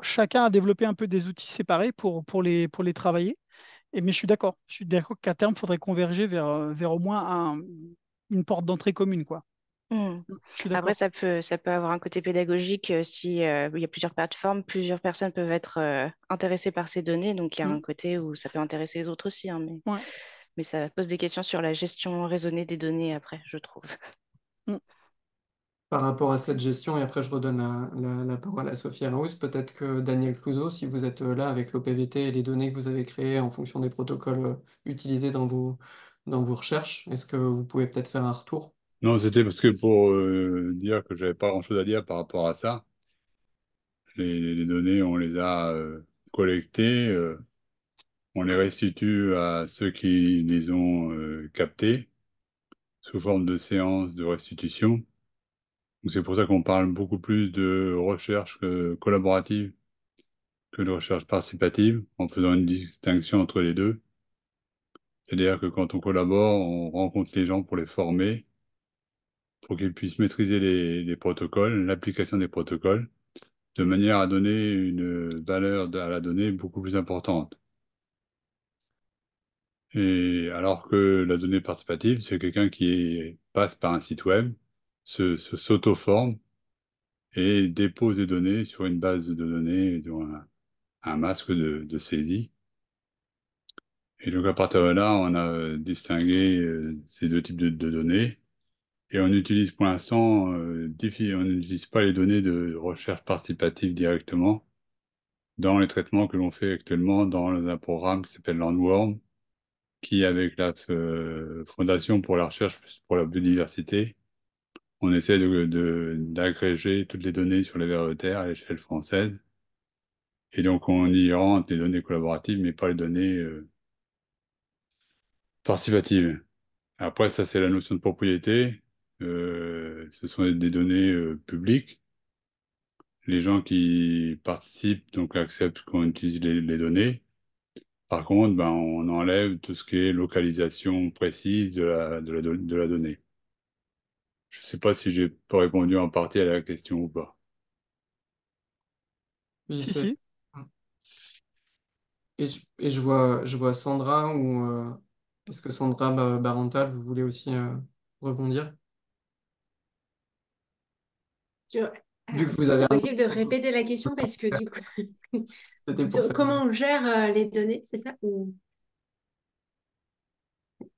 chacun a développé un peu des outils séparés pour les travailler. Mais je suis d'accord qu'à terme, il faudrait converger vers au moins une porte d'entrée commune, quoi. Hmm. Je suis Après, d'accord. ça peut avoir un côté pédagogique si il y a plusieurs plateformes, plusieurs personnes peuvent être intéressées par ces données, donc il y a Mm. un côté où ça peut intéresser les autres aussi, hein, Ouais. mais ça pose des questions sur la gestion raisonnée des données après, je trouve. Mm. Par rapport à cette gestion, et après je redonne la parole à Sophie Araous, peut-être que Daniel Clouseau, si vous êtes là avec l'OPVT et les données que vous avez créées en fonction des protocoles utilisés dans vos recherches, est-ce que vous pouvez peut-être faire un retour? Non, c'était parce que pour dire que j'avais pas grand-chose à dire par rapport à ça. Les données, on les a collectées, on les restitue à ceux qui les ont captées sous forme de séances de restitution. Donc c'est pour ça qu'on parle beaucoup plus de recherche collaborative que de recherche participative, en faisant une distinction entre les deux. C'est-à-dire que quand on collabore, on rencontre les gens pour les former, pour qu'ils puissent maîtriser les protocoles, l'application des protocoles, de manière à donner une valeur à la donnée beaucoup plus importante. Et alors que la donnée participative, c'est quelqu'un qui passe par un site web, s'auto-forme et dépose des données sur une base de données, sur un masque de saisie. Et donc à partir de là, on a distingué ces deux types de données. Et on utilise pour l'instant, on n'utilise pas les données de recherche participative directement dans les traitements que l'on fait actuellement dans un programme qui s'appelle Landworm, qui, avec la Fondation pour la recherche pour la biodiversité, on essaie d'agréger toutes les données sur les vers de terre à l'échelle française. Et donc, on y rentre des données collaboratives, mais pas les données participatives. Après, ça, c'est la notion de propriété. ce sont des données publiques. Les gens qui participent donc acceptent qu'on utilise les données. Par contre, ben, on enlève tout ce qui est localisation précise de la donnée. Je ne sais pas si j'ai pas répondu en partie à la question ou pas. Oui, Si, c'est... si. Et je vois Sandra ou est-ce que Sandra Barantal, vous voulez aussi rebondir? Sur- Vu Alors, que est-ce vous que avez c'est un possible de répéter la question parce que du coup, C'était pour faire. comment on gère les données, c'est ça?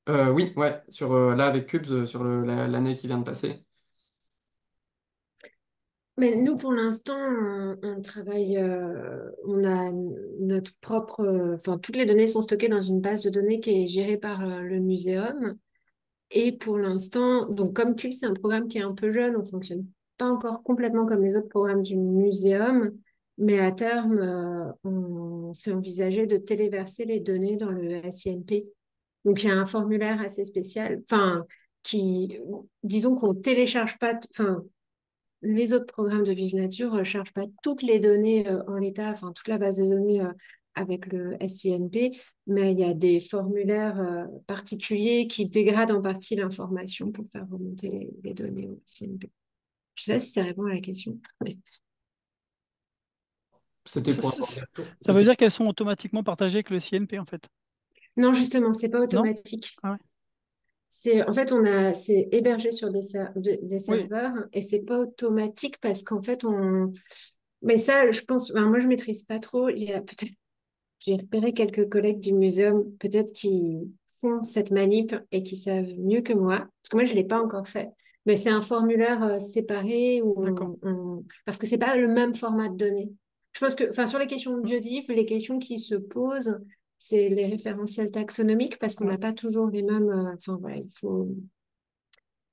Oui, ouais, sur là avec Cubes, sur l'année qui vient de passer. Mais nous, pour l'instant, on travaille, on a notre propre, enfin, toutes les données sont stockées dans une base de données qui est gérée par le muséum. Et pour l'instant, donc comme Cube, c'est un programme qui est un peu jeune, on fonctionne pas encore complètement comme les autres programmes du muséum, mais à terme, on s'est envisagé de téléverser les données dans le SINP. Donc il y a un formulaire assez spécial, enfin, qui, disons qu'on télécharge pas, enfin, les autres programmes de Viginature ne chargent pas toutes les données en l'état, enfin toute la base de données avec le SINP, mais il y a des formulaires particuliers qui dégradent en partie l'information pour faire remonter les données au SINP. Je ne sais pas si ça répond à la question. C'était Ça, pour ça- avoir des retours. ça veut C'était dire qu'elles sont automatiquement partagées avec le CNP, en fait. Non, justement, c'est pas Non? automatique. Ah ouais. En fait, c'est hébergé sur des Oui, serveurs et c'est pas automatique parce qu'en fait, mais ça, je pense, enfin, moi, je maîtrise pas trop. Il y a peut-être J'ai repéré quelques collègues du muséum, peut-être qui font cette manip et qui savent mieux que moi, parce que moi, je ne l'ai pas encore fait. Mais c'est un formulaire séparé où d'accord. parce que c'est pas le même format de données. Je pense que, enfin, sur les questions de biodiff, les questions qui se posent, c'est les référentiels taxonomiques parce qu'on Ouais. n'a pas toujours les mêmes. Enfin, voilà,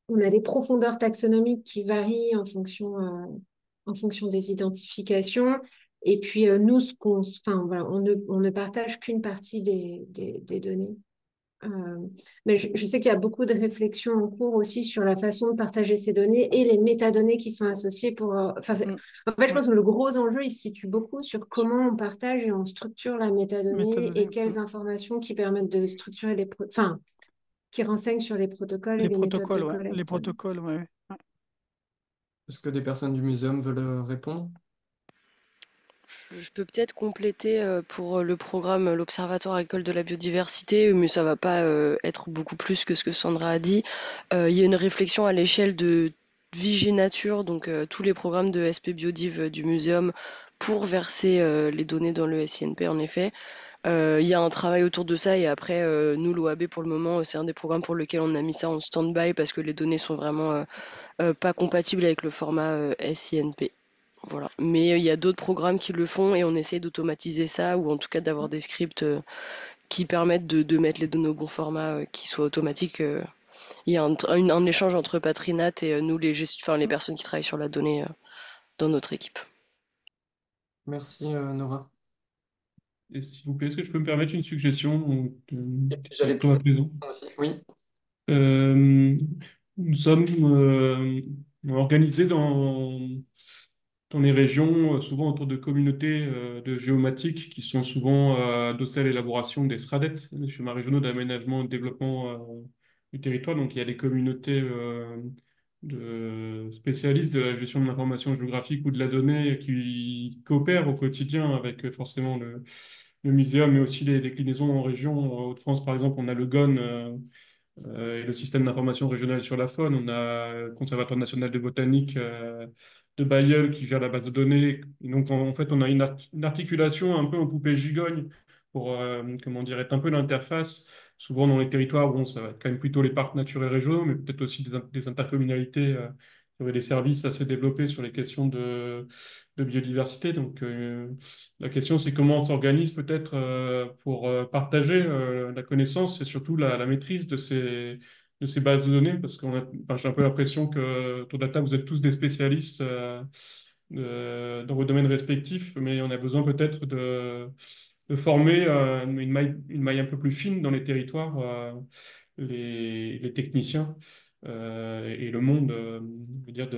on a des profondeurs taxonomiques qui varient en fonction des identifications. Et puis, nous, enfin, voilà, on ne partage qu'une partie des données. Euh, mais je sais qu'il y a beaucoup de réflexions en cours aussi sur la façon de partager ces données et les métadonnées qui sont associées pour. Mm. En fait, je Ouais. pense que le gros enjeu, il se situe beaucoup sur comment on partage et on structure la métadonnée Métadonnées. et quelles informations qui permettent de structurer enfin, qui renseignent sur les protocoles et Les les méthodes de protocoles, ouais. Les collecte. protocoles, ouais. Ouais. Est-ce que des personnes du muséum veulent répondre? Je peux peut-être compléter pour le programme l'Observatoire agricole de la biodiversité, mais ça va pas être beaucoup plus que ce que Sandra a dit. Il y a une réflexion à l'échelle de Viginature, donc tous les programmes de SP Biodiv du muséum pour verser les données dans le SINP en effet. Il y a un travail autour de ça et après, nous, l'OAB, pour le moment, c'est un des programmes pour lequel on a mis ça en stand-by parce que les données sont vraiment pas compatibles avec le format SINP. Voilà. Mais il y a d'autres programmes qui le font et on essaie d'automatiser ça ou en tout cas d'avoir des scripts qui permettent de mettre les données au bon format qui soient automatiques. Il y a un échange entre Patrinat et nous, enfin, les personnes qui travaillent sur la donnée dans notre équipe. Merci Nora. Et s'il vous plaît, est-ce que je peux me permettre une suggestion Et puis j'allais sur toi poser à présent? une question aussi. Oui. Euh, nous sommes organisés dans les régions, souvent autour de communautés de géomatiques qui sont souvent adossées à l'élaboration des SRADET, les schémas régionaux d'aménagement et de développement du territoire. Donc il y a des communautés de spécialistes de la gestion de l'information géographique ou de la donnée qui coopèrent au quotidien avec forcément le muséum, mais aussi les déclinaisons en région. En Hauts-de-France, par exemple, on a le GON. Et le système d'information régionale sur la faune. On a le Conservatoire national de botanique de Bayeul qui gère la base de données. Et donc, en fait, on a une articulation un peu en poupée gigogne pour, comment dire, être un peu l'interface. Souvent dans les territoires, bon, ça va être quand même plutôt les parcs naturels régionaux, mais peut-être aussi des intercommunalités qui auraient des services assez développés sur les questions de biodiversité. Donc, la question, c'est comment on s'organise peut-être pour partager la connaissance et surtout la maîtrise de ces bases de données, parce enfin, j'ai un peu l'impression que autour de la table, vous êtes tous des spécialistes dans vos domaines respectifs, mais on a besoin peut-être de former une maille un peu plus fine dans les territoires, les techniciens. et le monde, je veux dire,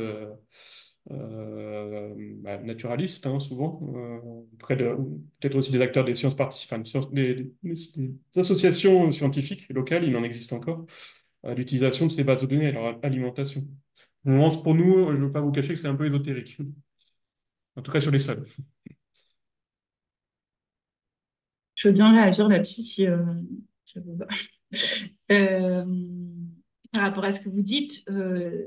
naturaliste, hein, souvent, peut-être aussi des acteurs des sciences participantes, des associations scientifiques locales, il en existe encore, à l'utilisation de ces bases de données et leur alimentation. Pour nous, je ne veux pas vous cacher que c'est un peu ésotérique, en tout cas sur les sols. Je veux bien réagir là-dessus si ça vous va. Euh, Par rapport à ce que vous dites,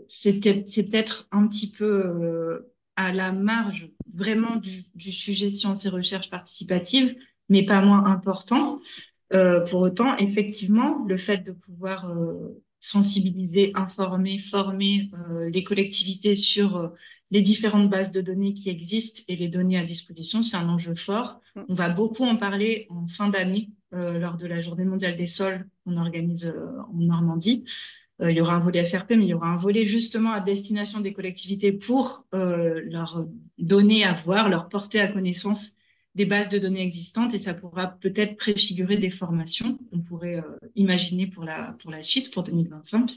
c'est peut-être un petit peu à la marge vraiment du sujet sciences et recherche participative, mais pas moins important. Pour autant, effectivement, le fait de pouvoir sensibiliser, informer, former les collectivités sur les différentes bases de données qui existent et les données à disposition, c'est un enjeu fort. On va beaucoup en parler en fin d'année lors de la Journée mondiale des sols qu'on organise en Normandie. Il y aura un volet SRP, mais il y aura un volet justement à destination des collectivités pour leur donner à voir, leur porter à connaissance des bases de données existantes et ça pourra peut-être préfigurer des formations qu'on pourrait imaginer pour la suite, pour 2025.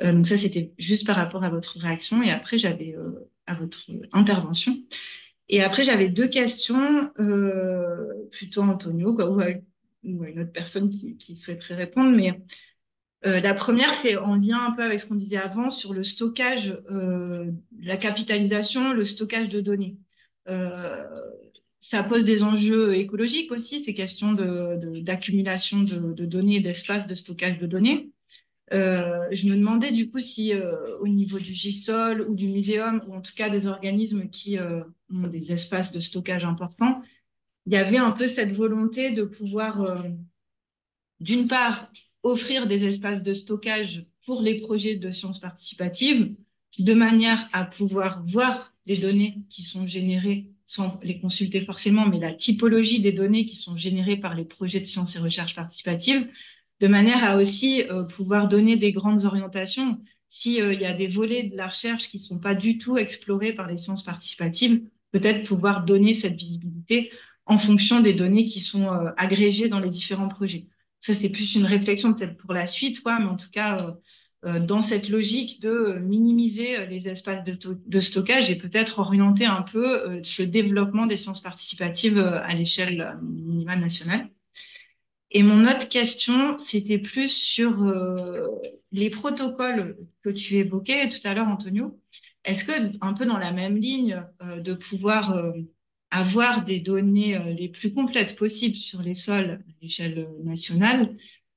Donc ça, c'était juste par rapport à votre réaction et après, j'avais à votre intervention. Et après, j'avais deux questions, plutôt Antonio quoi, ou à une autre personne qui souhaiterait répondre, mais la première, c'est en lien un peu avec ce qu'on disait avant sur le stockage, la capitalisation, le stockage de données. Ça pose des enjeux écologiques aussi, ces questions d'accumulation de données, d'espace de stockage de données. Je me demandais du coup si au niveau du GISOL ou du muséum, ou en tout cas des organismes qui ont des espaces de stockage importants, il y avait un peu cette volonté de pouvoir, d'une part, offrir des espaces de stockage pour les projets de sciences participatives, de manière à pouvoir voir les données qui sont générées, sans les consulter forcément, mais la typologie des données qui sont générées par les projets de sciences et recherche participatives, de manière à aussi pouvoir donner des grandes orientations. S'il y a des volets de la recherche qui ne sont pas du tout explorés par les sciences participatives, peut-être pouvoir donner cette visibilité en fonction des données qui sont agrégées dans les différents projets. Ça, c'est plus une réflexion peut-être pour la suite, quoi, mais en tout cas, dans cette logique de minimiser les espaces de stockage et peut-être orienter un peu le développement des sciences participatives à l'échelle minimale nationale. Et mon autre question, c'était plus sur les protocoles que tu évoquais tout à l'heure, Antonio. Est-ce que, un peu dans la même ligne, de pouvoir avoir des données les plus complètes possibles sur les sols à l'échelle nationale,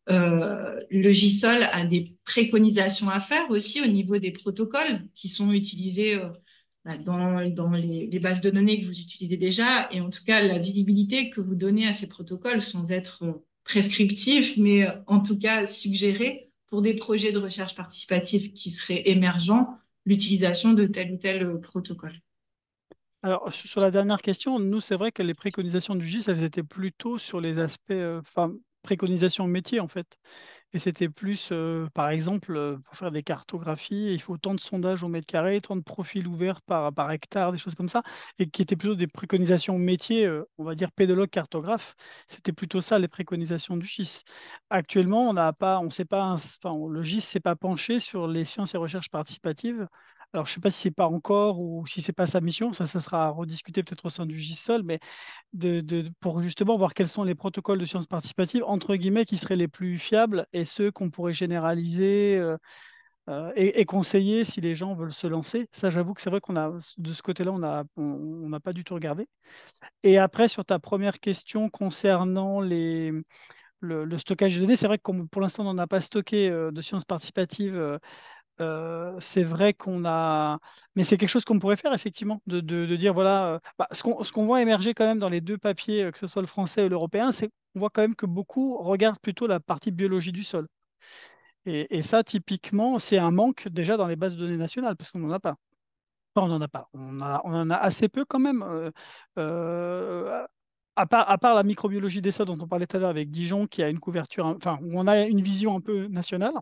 le GISOL a des préconisations à faire aussi au niveau des protocoles qui sont utilisés dans les bases de données que vous utilisez déjà, et en tout cas la visibilité que vous donnez à ces protocoles sans être prescriptif, mais en tout cas suggéré pour des projets de recherche participative qui seraient émergents, l'utilisation de tel ou tel protocole. Alors, sur la dernière question, nous, c'est vrai que les préconisations du GIS, elles étaient plutôt sur les aspects, préconisations métiers, en fait. Et c'était plus, par exemple, pour faire des cartographies, il faut tant de sondages au mètre carré, tant de profils ouverts par hectare, des choses comme ça, et qui étaient plutôt des préconisations métiers, on va dire pédologue, cartographe. C'était plutôt ça, les préconisations du GIS. Actuellement, on sait pas, le GIS ne s'est pas penché sur les sciences et recherches participatives. Alors, je ne sais pas si ce n'est pas encore ou si ce n'est pas sa mission, ça sera rediscuté peut-être au sein du GISOL, mais pour justement voir quels sont les protocoles de sciences participatives, entre guillemets, qui seraient les plus fiables et ceux qu'on pourrait généraliser et conseiller si les gens veulent se lancer. Ça, j'avoue que c'est vrai de ce côté-là, on n'a pas du tout regardé. Et après, sur ta première question concernant le stockage de données, c'est vrai que pour l'instant, on n'a pas stocké de sciences participatives. C'est vrai qu'on a, mais c'est quelque chose qu'on pourrait faire effectivement, de dire voilà, ce qu'on voit émerger quand même dans les deux papiers, que ce soit le français ou l'européen, c'est qu'on voit quand même que beaucoup regardent plutôt la partie biologie du sol. Et ça, typiquement, c'est un manque déjà dans les bases de données nationales, parce qu'on n'en a pas. Enfin, on n'en a pas. On en a assez peu quand même. À part la microbiologie des sols dont on parlait tout à l'heure avec Dijon, qui a une couverture, enfin, où on a une vision un peu nationale.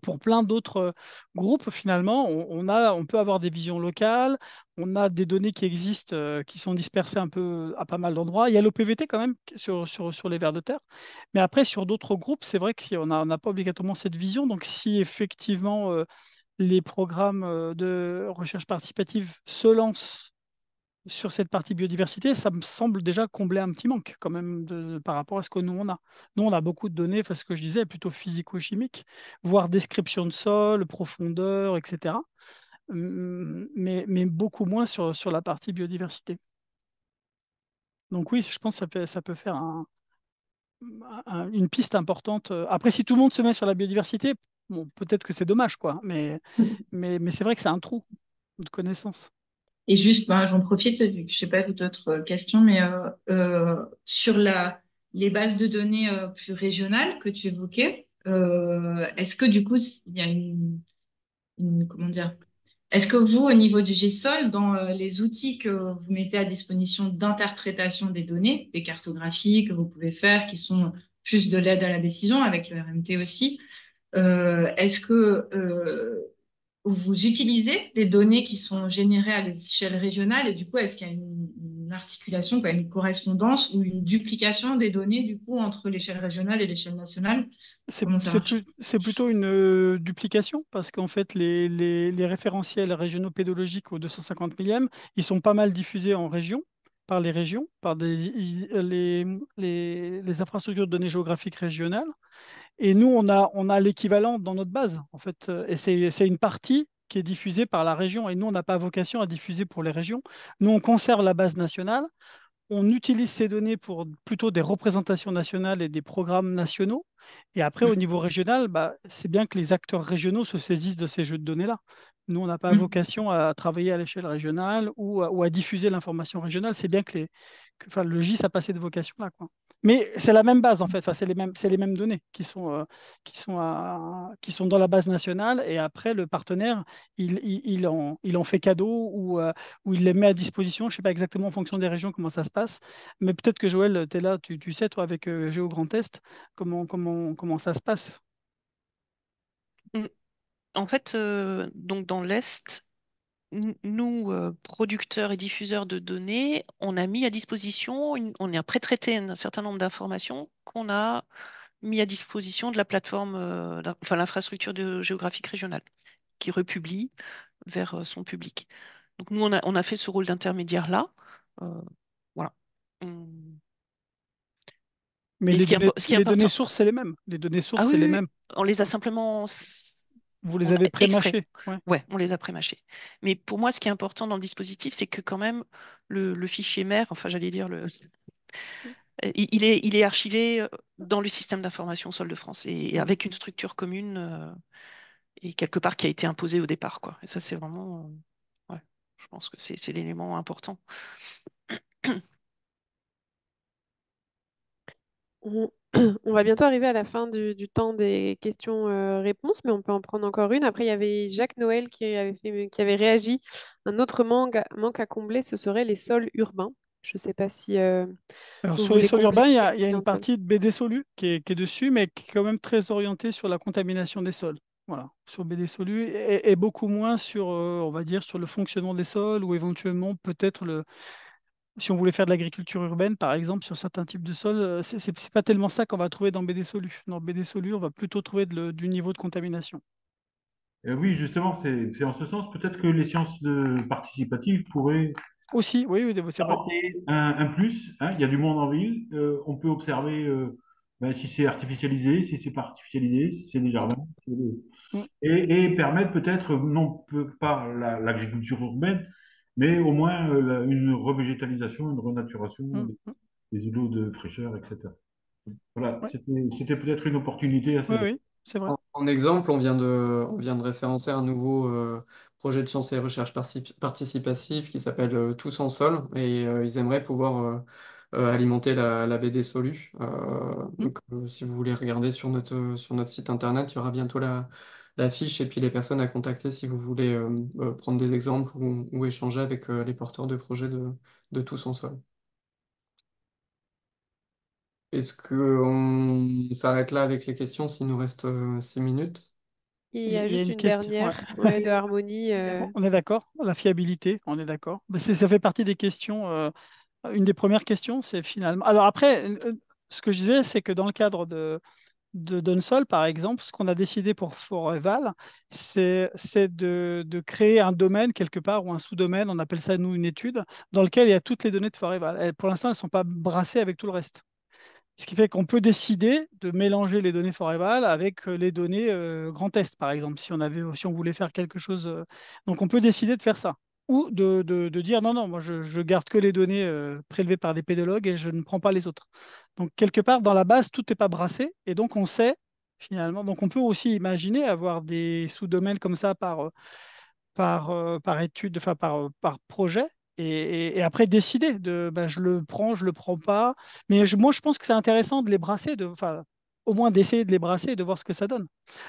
Pour plein d'autres groupes, finalement, on peut avoir des visions locales, on a des données qui existent, qui sont dispersées un peu à pas mal d'endroits. Il y a l'OPVT quand même sur les vers de terre. Mais après, sur d'autres groupes, c'est vrai qu'on n'a pas obligatoirement cette vision. Donc, si effectivement les programmes de recherche participative se lancent sur cette partie biodiversité, ça me semble déjà combler un petit manque quand même par rapport à ce que nous on a. Nous, on a beaucoup de données, enfin, ce que je disais, plutôt physico-chimiques, voire description de sol, profondeur, etc. Mais beaucoup moins sur la partie biodiversité. Donc oui, je pense que ça peut faire une piste importante. Après, si tout le monde se met sur la biodiversité, bon, peut-être que c'est dommage, quoi. Mais c'est vrai que c'est un trou de connaissances. Et juste, ben, j'en profite, vu que je sais pas d'autres questions, mais sur les bases de données plus régionales que tu évoquais, est-ce que du coup, il y a comment dire, est-ce que vous, au niveau du GSOL, dans les outils que vous mettez à disposition d'interprétation des données, des cartographies que vous pouvez faire, qui sont plus de l'aide à la décision, avec le RMT aussi, est-ce que vous utilisez les données qui sont générées à l'échelle régionale et du coup, est-ce qu'il y a une articulation, quoi, une correspondance ou une duplication des données du coup entre l'échelle régionale et l'échelle nationale? Comment ça marche? C'est plutôt une duplication parce qu'en fait, les référentiels régionaux pédologiques au 250 millième, ils sont pas mal diffusés en région, par les régions, par les infrastructures de données géographiques régionales. Et nous, on a l'équivalent dans notre base, en fait. Et c'est une partie qui est diffusée par la région. Et nous, on n'a pas vocation à diffuser pour les régions. Nous, on conserve la base nationale. On utilise ces données pour plutôt des représentations nationales et des programmes nationaux. Et après, au niveau régional, bah, c'est bien que les acteurs régionaux se saisissent de ces jeux de données-là. Nous, on n'a pas vocation à travailler à l'échelle régionale ou à diffuser l'information régionale. C'est bien enfin, le GIS a pas cette vocation-là, quoi. Mais c'est la même base, en fait. Enfin, c'est les mêmes données qui sont dans la base nationale. Et après, le partenaire, il en fait cadeau ou il les met à disposition. Je ne sais pas exactement en fonction des régions comment ça se passe. Mais peut-être que Joël, tu es là, tu sais, toi, avec Géo Grand Est, comment ça se passe. Mm. En fait, donc dans l'Est, nous, producteurs et diffuseurs de données, on a mis à disposition, on a pré-traité un certain nombre d'informations qu'on a mis à disposition de la plateforme, enfin l'infrastructure géographique régionale, qui republie vers son public. Donc nous, on a fait ce rôle d'intermédiaire-là. Euh, voilà. Hum. Mais Et ce qui est les données important, sources, c'est les mêmes. Les données sources, ah c'est oui, les oui, oui, mêmes. on les a simplement Vous les on a avez extrait. pré-mâchés. Ouais. Ouais, on les a pré-mâchés. Mais pour moi, ce qui est important dans le dispositif, c'est que quand même, le fichier mère, enfin j'allais dire, il est archivé dans le système d'information Sol de France et avec une structure commune et quelque part qui a été imposée au départ, quoi. Et ça, c'est vraiment, ouais, je pense que c'est l'élément important. On, on va bientôt arriver à la fin du temps des questions-réponses, mais on peut en prendre encore une. Après, il y avait Jacques Noël qui avait réagi. Un autre manque à combler, ce serait les sols urbains. Je ne sais pas si Alors, vous sur les voulez sols combler urbains, cette il y a une clientèle. partie de BD Solu qui est dessus, mais qui est quand même très orientée sur la contamination des sols. Voilà, sur BD Solu et beaucoup moins sur, on va dire, sur le fonctionnement des sols ou éventuellement peut-être si on voulait faire de l'agriculture urbaine, par exemple, sur certains types de sols, c'est pas tellement ça qu'on va trouver dans BD Solu. Dans BD Solu, on va plutôt trouver du niveau de contamination. Oui, justement, c'est en ce sens peut-être que les sciences participatives pourraient Aussi, oui, oui, c'est vrai. apporter un plus, hein. Il y a du monde en ville. On peut observer ben, si c'est artificialisé, si c'est pas artificialisé, si c'est des jardins. Mm, Et permettre peut-être, non pas l'agriculture urbaine, mais au moins une revégétalisation, une renaturation mm, mm. des îlots de fraîcheur, etc. Voilà, Ouais, c'était peut-être une opportunité à oui, saisir. oui, c'est vrai. En exemple, on vient de référencer un nouveau projet de sciences et recherche participative qui s'appelle Tous en sol et ils aimeraient pouvoir alimenter la BD Solu. Mm. Donc, si vous voulez regarder sur notre site internet, il y aura bientôt la fiche et puis les personnes à contacter si vous voulez prendre des exemples ou échanger avec les porteurs de projets de Tous en sol. Est-ce qu'on s'arrête là avec les questions s'il nous reste 6 minutes? Il y a Il y a juste une une question. Ouais. dernière de Harmonie. On est d'accord? La fiabilité, on est d'accord. Ça fait partie des questions. Une des premières questions, c'est finalement. Alors après, ce que je disais, c'est que dans le cadre de Donsol, par exemple, ce qu'on a décidé pour Foreval, c'est de créer un domaine quelque part ou un sous-domaine, on appelle ça nous une étude, dans lequel il y a toutes les données de Foreval. Pour l'instant, elles ne sont pas brassées avec tout le reste. Ce qui fait qu'on peut décider de mélanger les données Foreval avec les données Grand Est, par exemple, si on voulait faire quelque chose. Donc, on peut décider de faire ça. Ou de dire non, non, moi je garde que les données prélevées par des pédologues et je ne prends pas les autres. Donc, quelque part, dans la base, tout n'est pas brassé et donc on sait finalement. Donc, on peut aussi imaginer avoir des sous-domaines comme ça par étude, enfin par projet. Et après décider de bah, je le prends, je le prends pas. Mais moi, je pense que c'est intéressant de les brasser, enfin, au moins d'essayer de les brasser et de voir ce que ça donne.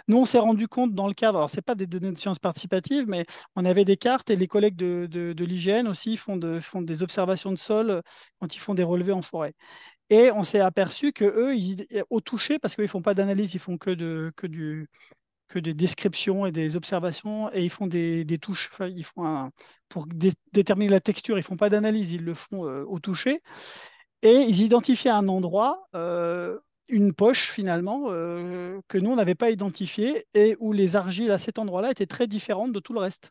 Nous, on s'est rendu compte dans le cadre, alors c'est pas des données de sciences participatives, mais on avait des cartes et les collègues de l'IGN aussi font des observations de sol quand ils font des relevés en forêt. Et on s'est aperçu que eux, au toucher, parce qu'ils font pas d'analyse, ils font que des descriptions et des observations et ils font des touches. Enfin, pour déterminer la texture, ils font pas d'analyse, ils le font au toucher. Et ils identifient un endroit, une poche finalement, que nous, on n'avait pas identifié et où les argiles à cet endroit-là étaient très différentes de tout le reste.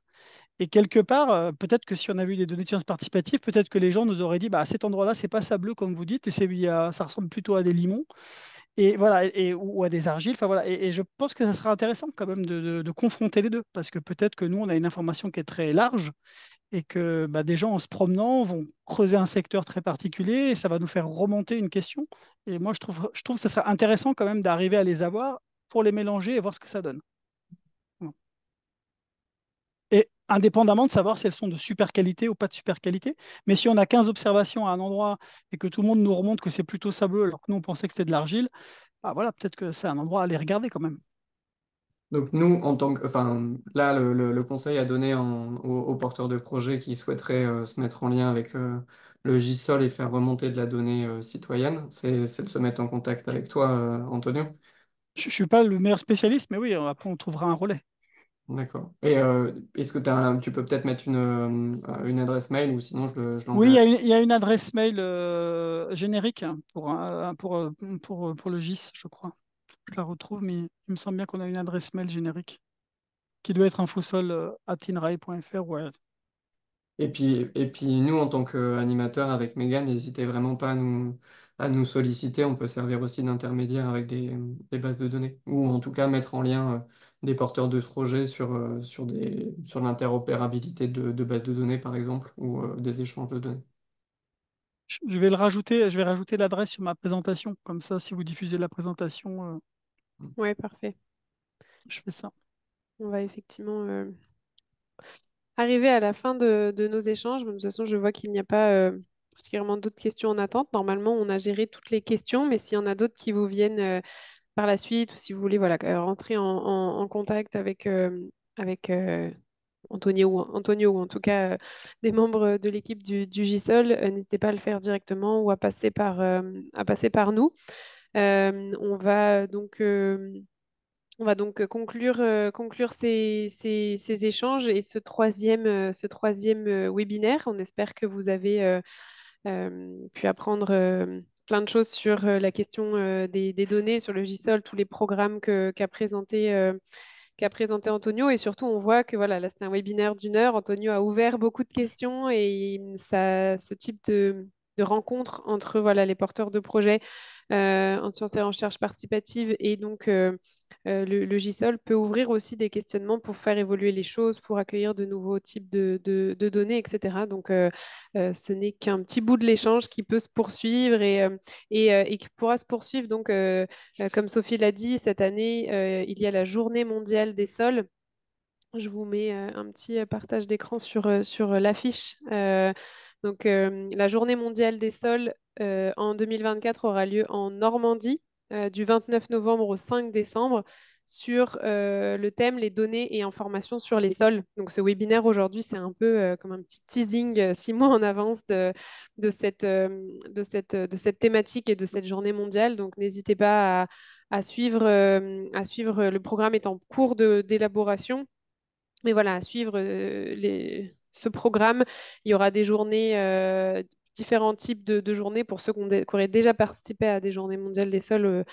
Et quelque part, peut-être que si on avait eu des données de sciences participatives, peut-être que les gens nous auraient dit, bah, à cet endroit-là, c'est pas sableux comme vous dites, et ça ressemble plutôt à des limons. Et voilà, ou à des argiles. Enfin, voilà. Et je pense que ça sera intéressant quand même de confronter les deux, parce que peut-être que nous, on a une information qui est très large et que bah, des gens, en se promenant, vont creuser un secteur très particulier et ça va nous faire remonter une question. Et moi, je trouve que ça serait intéressant quand même d'arriver à les avoir pour les mélanger et voir ce que ça donne. Voilà. Et indépendamment de savoir si elles sont de super qualité ou pas de super qualité. Mais si on a 15 observations à un endroit et que tout le monde nous remonte que c'est plutôt sableux alors que nous, on pensait que c'était de l'argile, ah, voilà, peut-être que c'est un endroit à aller regarder quand même. Donc nous, enfin, là, le conseil à donner aux porteurs de projets qui souhaiteraient se mettre en lien avec le JSOL et faire remonter de la donnée citoyenne, c'est de se mettre en contact avec toi, Antonio. Je ne suis pas le meilleur spécialiste, mais oui, après, on trouvera un relais. D'accord. Et est-ce que tu peux peut-être mettre une adresse mail ou sinon je Oui, l'enverrai. il y a une adresse mail générique pour le GIS, je crois. Je la retrouve, mais il me semble bien qu'on a une adresse mail générique qui doit être infosol@inrae.fr. Ouais. Et puis nous, en tant qu'animateurs avec Megan, n'hésitez vraiment pas à nous solliciter. On peut servir aussi d'intermédiaire avec des bases de données. Ou en tout cas mettre en lien des porteurs de projets sur l'interopérabilité de bases de données, par exemple, ou des échanges de données. Je vais le rajouter, je vais rajouter l'adresse sur ma présentation. Comme ça, si vous diffusez la présentation, Ouais, parfait. je fais ça. On va effectivement arriver à la fin de nos échanges. De toute façon, je vois qu'il n'y a pas particulièrement d'autres questions en attente. Normalement, on a géré toutes les questions, mais s'il y en a d'autres qui vous viennent par la suite ou si vous voulez voilà, rentrer en contact avec Antonio ou en tout cas des membres de l'équipe du GISOL, n'hésitez pas à le faire directement ou à passer par nous. On va donc conclure ces échanges et ce troisième webinaire. On espère que vous avez pu apprendre plein de choses sur la question des données, sur le GISOL, tous les programmes qu'a présenté Antonio. Et surtout, on voit que voilà, là, c'est un webinaire d'une heure. Antonio a ouvert beaucoup de questions et ce type de rencontre entre voilà, les porteurs de projets en sciences et recherche participative et donc le GISOL peut ouvrir aussi des questionnements pour faire évoluer les choses, pour accueillir de nouveaux types de données, etc. Donc, ce n'est qu'un petit bout de l'échange qui peut se poursuivre et qui pourra se poursuivre. Donc, comme Sophie l'a dit, cette année, il y a la Journée mondiale des sols. Je vous mets un petit partage d'écran sur l'affiche. Donc, la Journée mondiale des sols en 2024 aura lieu en Normandie du 29 novembre au 5 décembre. sur le thème les données et informations sur les sols. Donc ce webinaire aujourd'hui, c'est un peu comme un petit teasing 6 mois en avance de cette thématique et de cette journée mondiale. Donc n'hésitez pas à suivre, le programme est en cours d'élaboration. Mais voilà, à suivre ce programme, il y aura des journées, différents types de journées pour ceux qui auraient déjà participé à des journées mondiales des sols.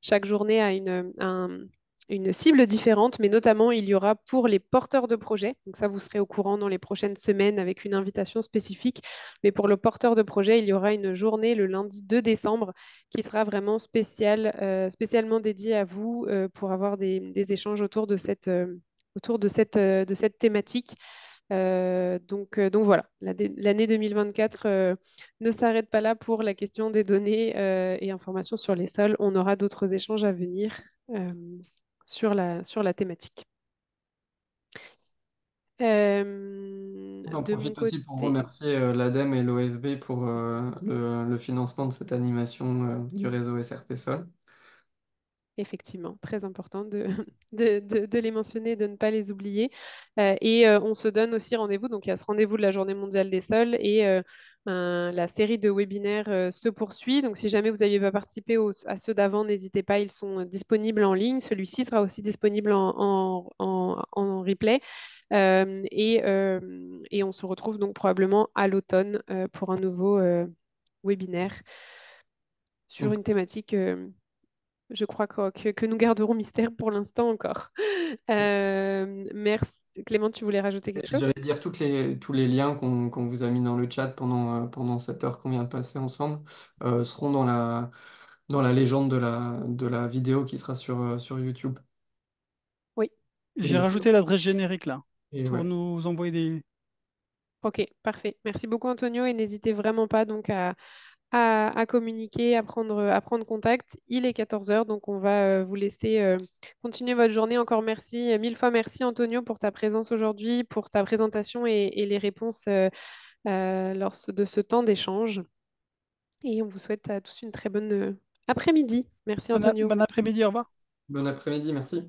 Chaque journée a une cible différente, mais notamment il y aura pour les porteurs de projets. Donc ça, vous serez au courant dans les prochaines semaines avec une invitation spécifique. Mais pour le porteur de projet, il y aura une journée le lundi 2 décembre qui sera vraiment spécialement dédiée à vous pour avoir des échanges autour de cette thématique. Donc voilà, l'année 2024 ne s'arrête pas là pour la question des données et informations sur les sols. On aura d'autres échanges à venir euh, sur la thématique. J'en De mon profite aussi pour côté, remercier l'ADEME et l'OFB pour le financement de cette animation du réseau SRP Sol. effectivement, très important de les mentionner et de ne pas les oublier. On se donne aussi rendez-vous. Donc, il y a ce rendez-vous de la Journée mondiale des sols et la série de webinaires se poursuit. Donc, si jamais vous n'aviez pas participé à ceux d'avant, n'hésitez pas, ils sont disponibles en ligne. Celui-ci sera aussi disponible en replay. Et on se retrouve donc probablement à l'automne pour un nouveau webinaire sur Donc, une thématique je crois que nous garderons mystère pour l'instant encore. Merci. Clément, tu voulais rajouter quelque chose? j'allais dire tous les liens qu'on vous a mis dans le chat pendant cette heure qu'on vient de passer ensemble seront dans la légende de la vidéo qui sera sur YouTube. Oui. J'ai Et, rajouté l'adresse générique là et pour ouais. nous envoyer des. Ok, parfait. Merci beaucoup, Antonio. Et n'hésitez vraiment pas donc à communiquer, à prendre contact. Il est 14 heures, donc on va vous laisser continuer votre journée. Encore merci, mille fois merci, Antonio, pour ta présence aujourd'hui, pour ta présentation et les réponses lors de ce temps d'échange. Et on vous souhaite à tous une très bonne après-midi. Merci, Antonio. Bon après-midi, au revoir. Bon après-midi, merci.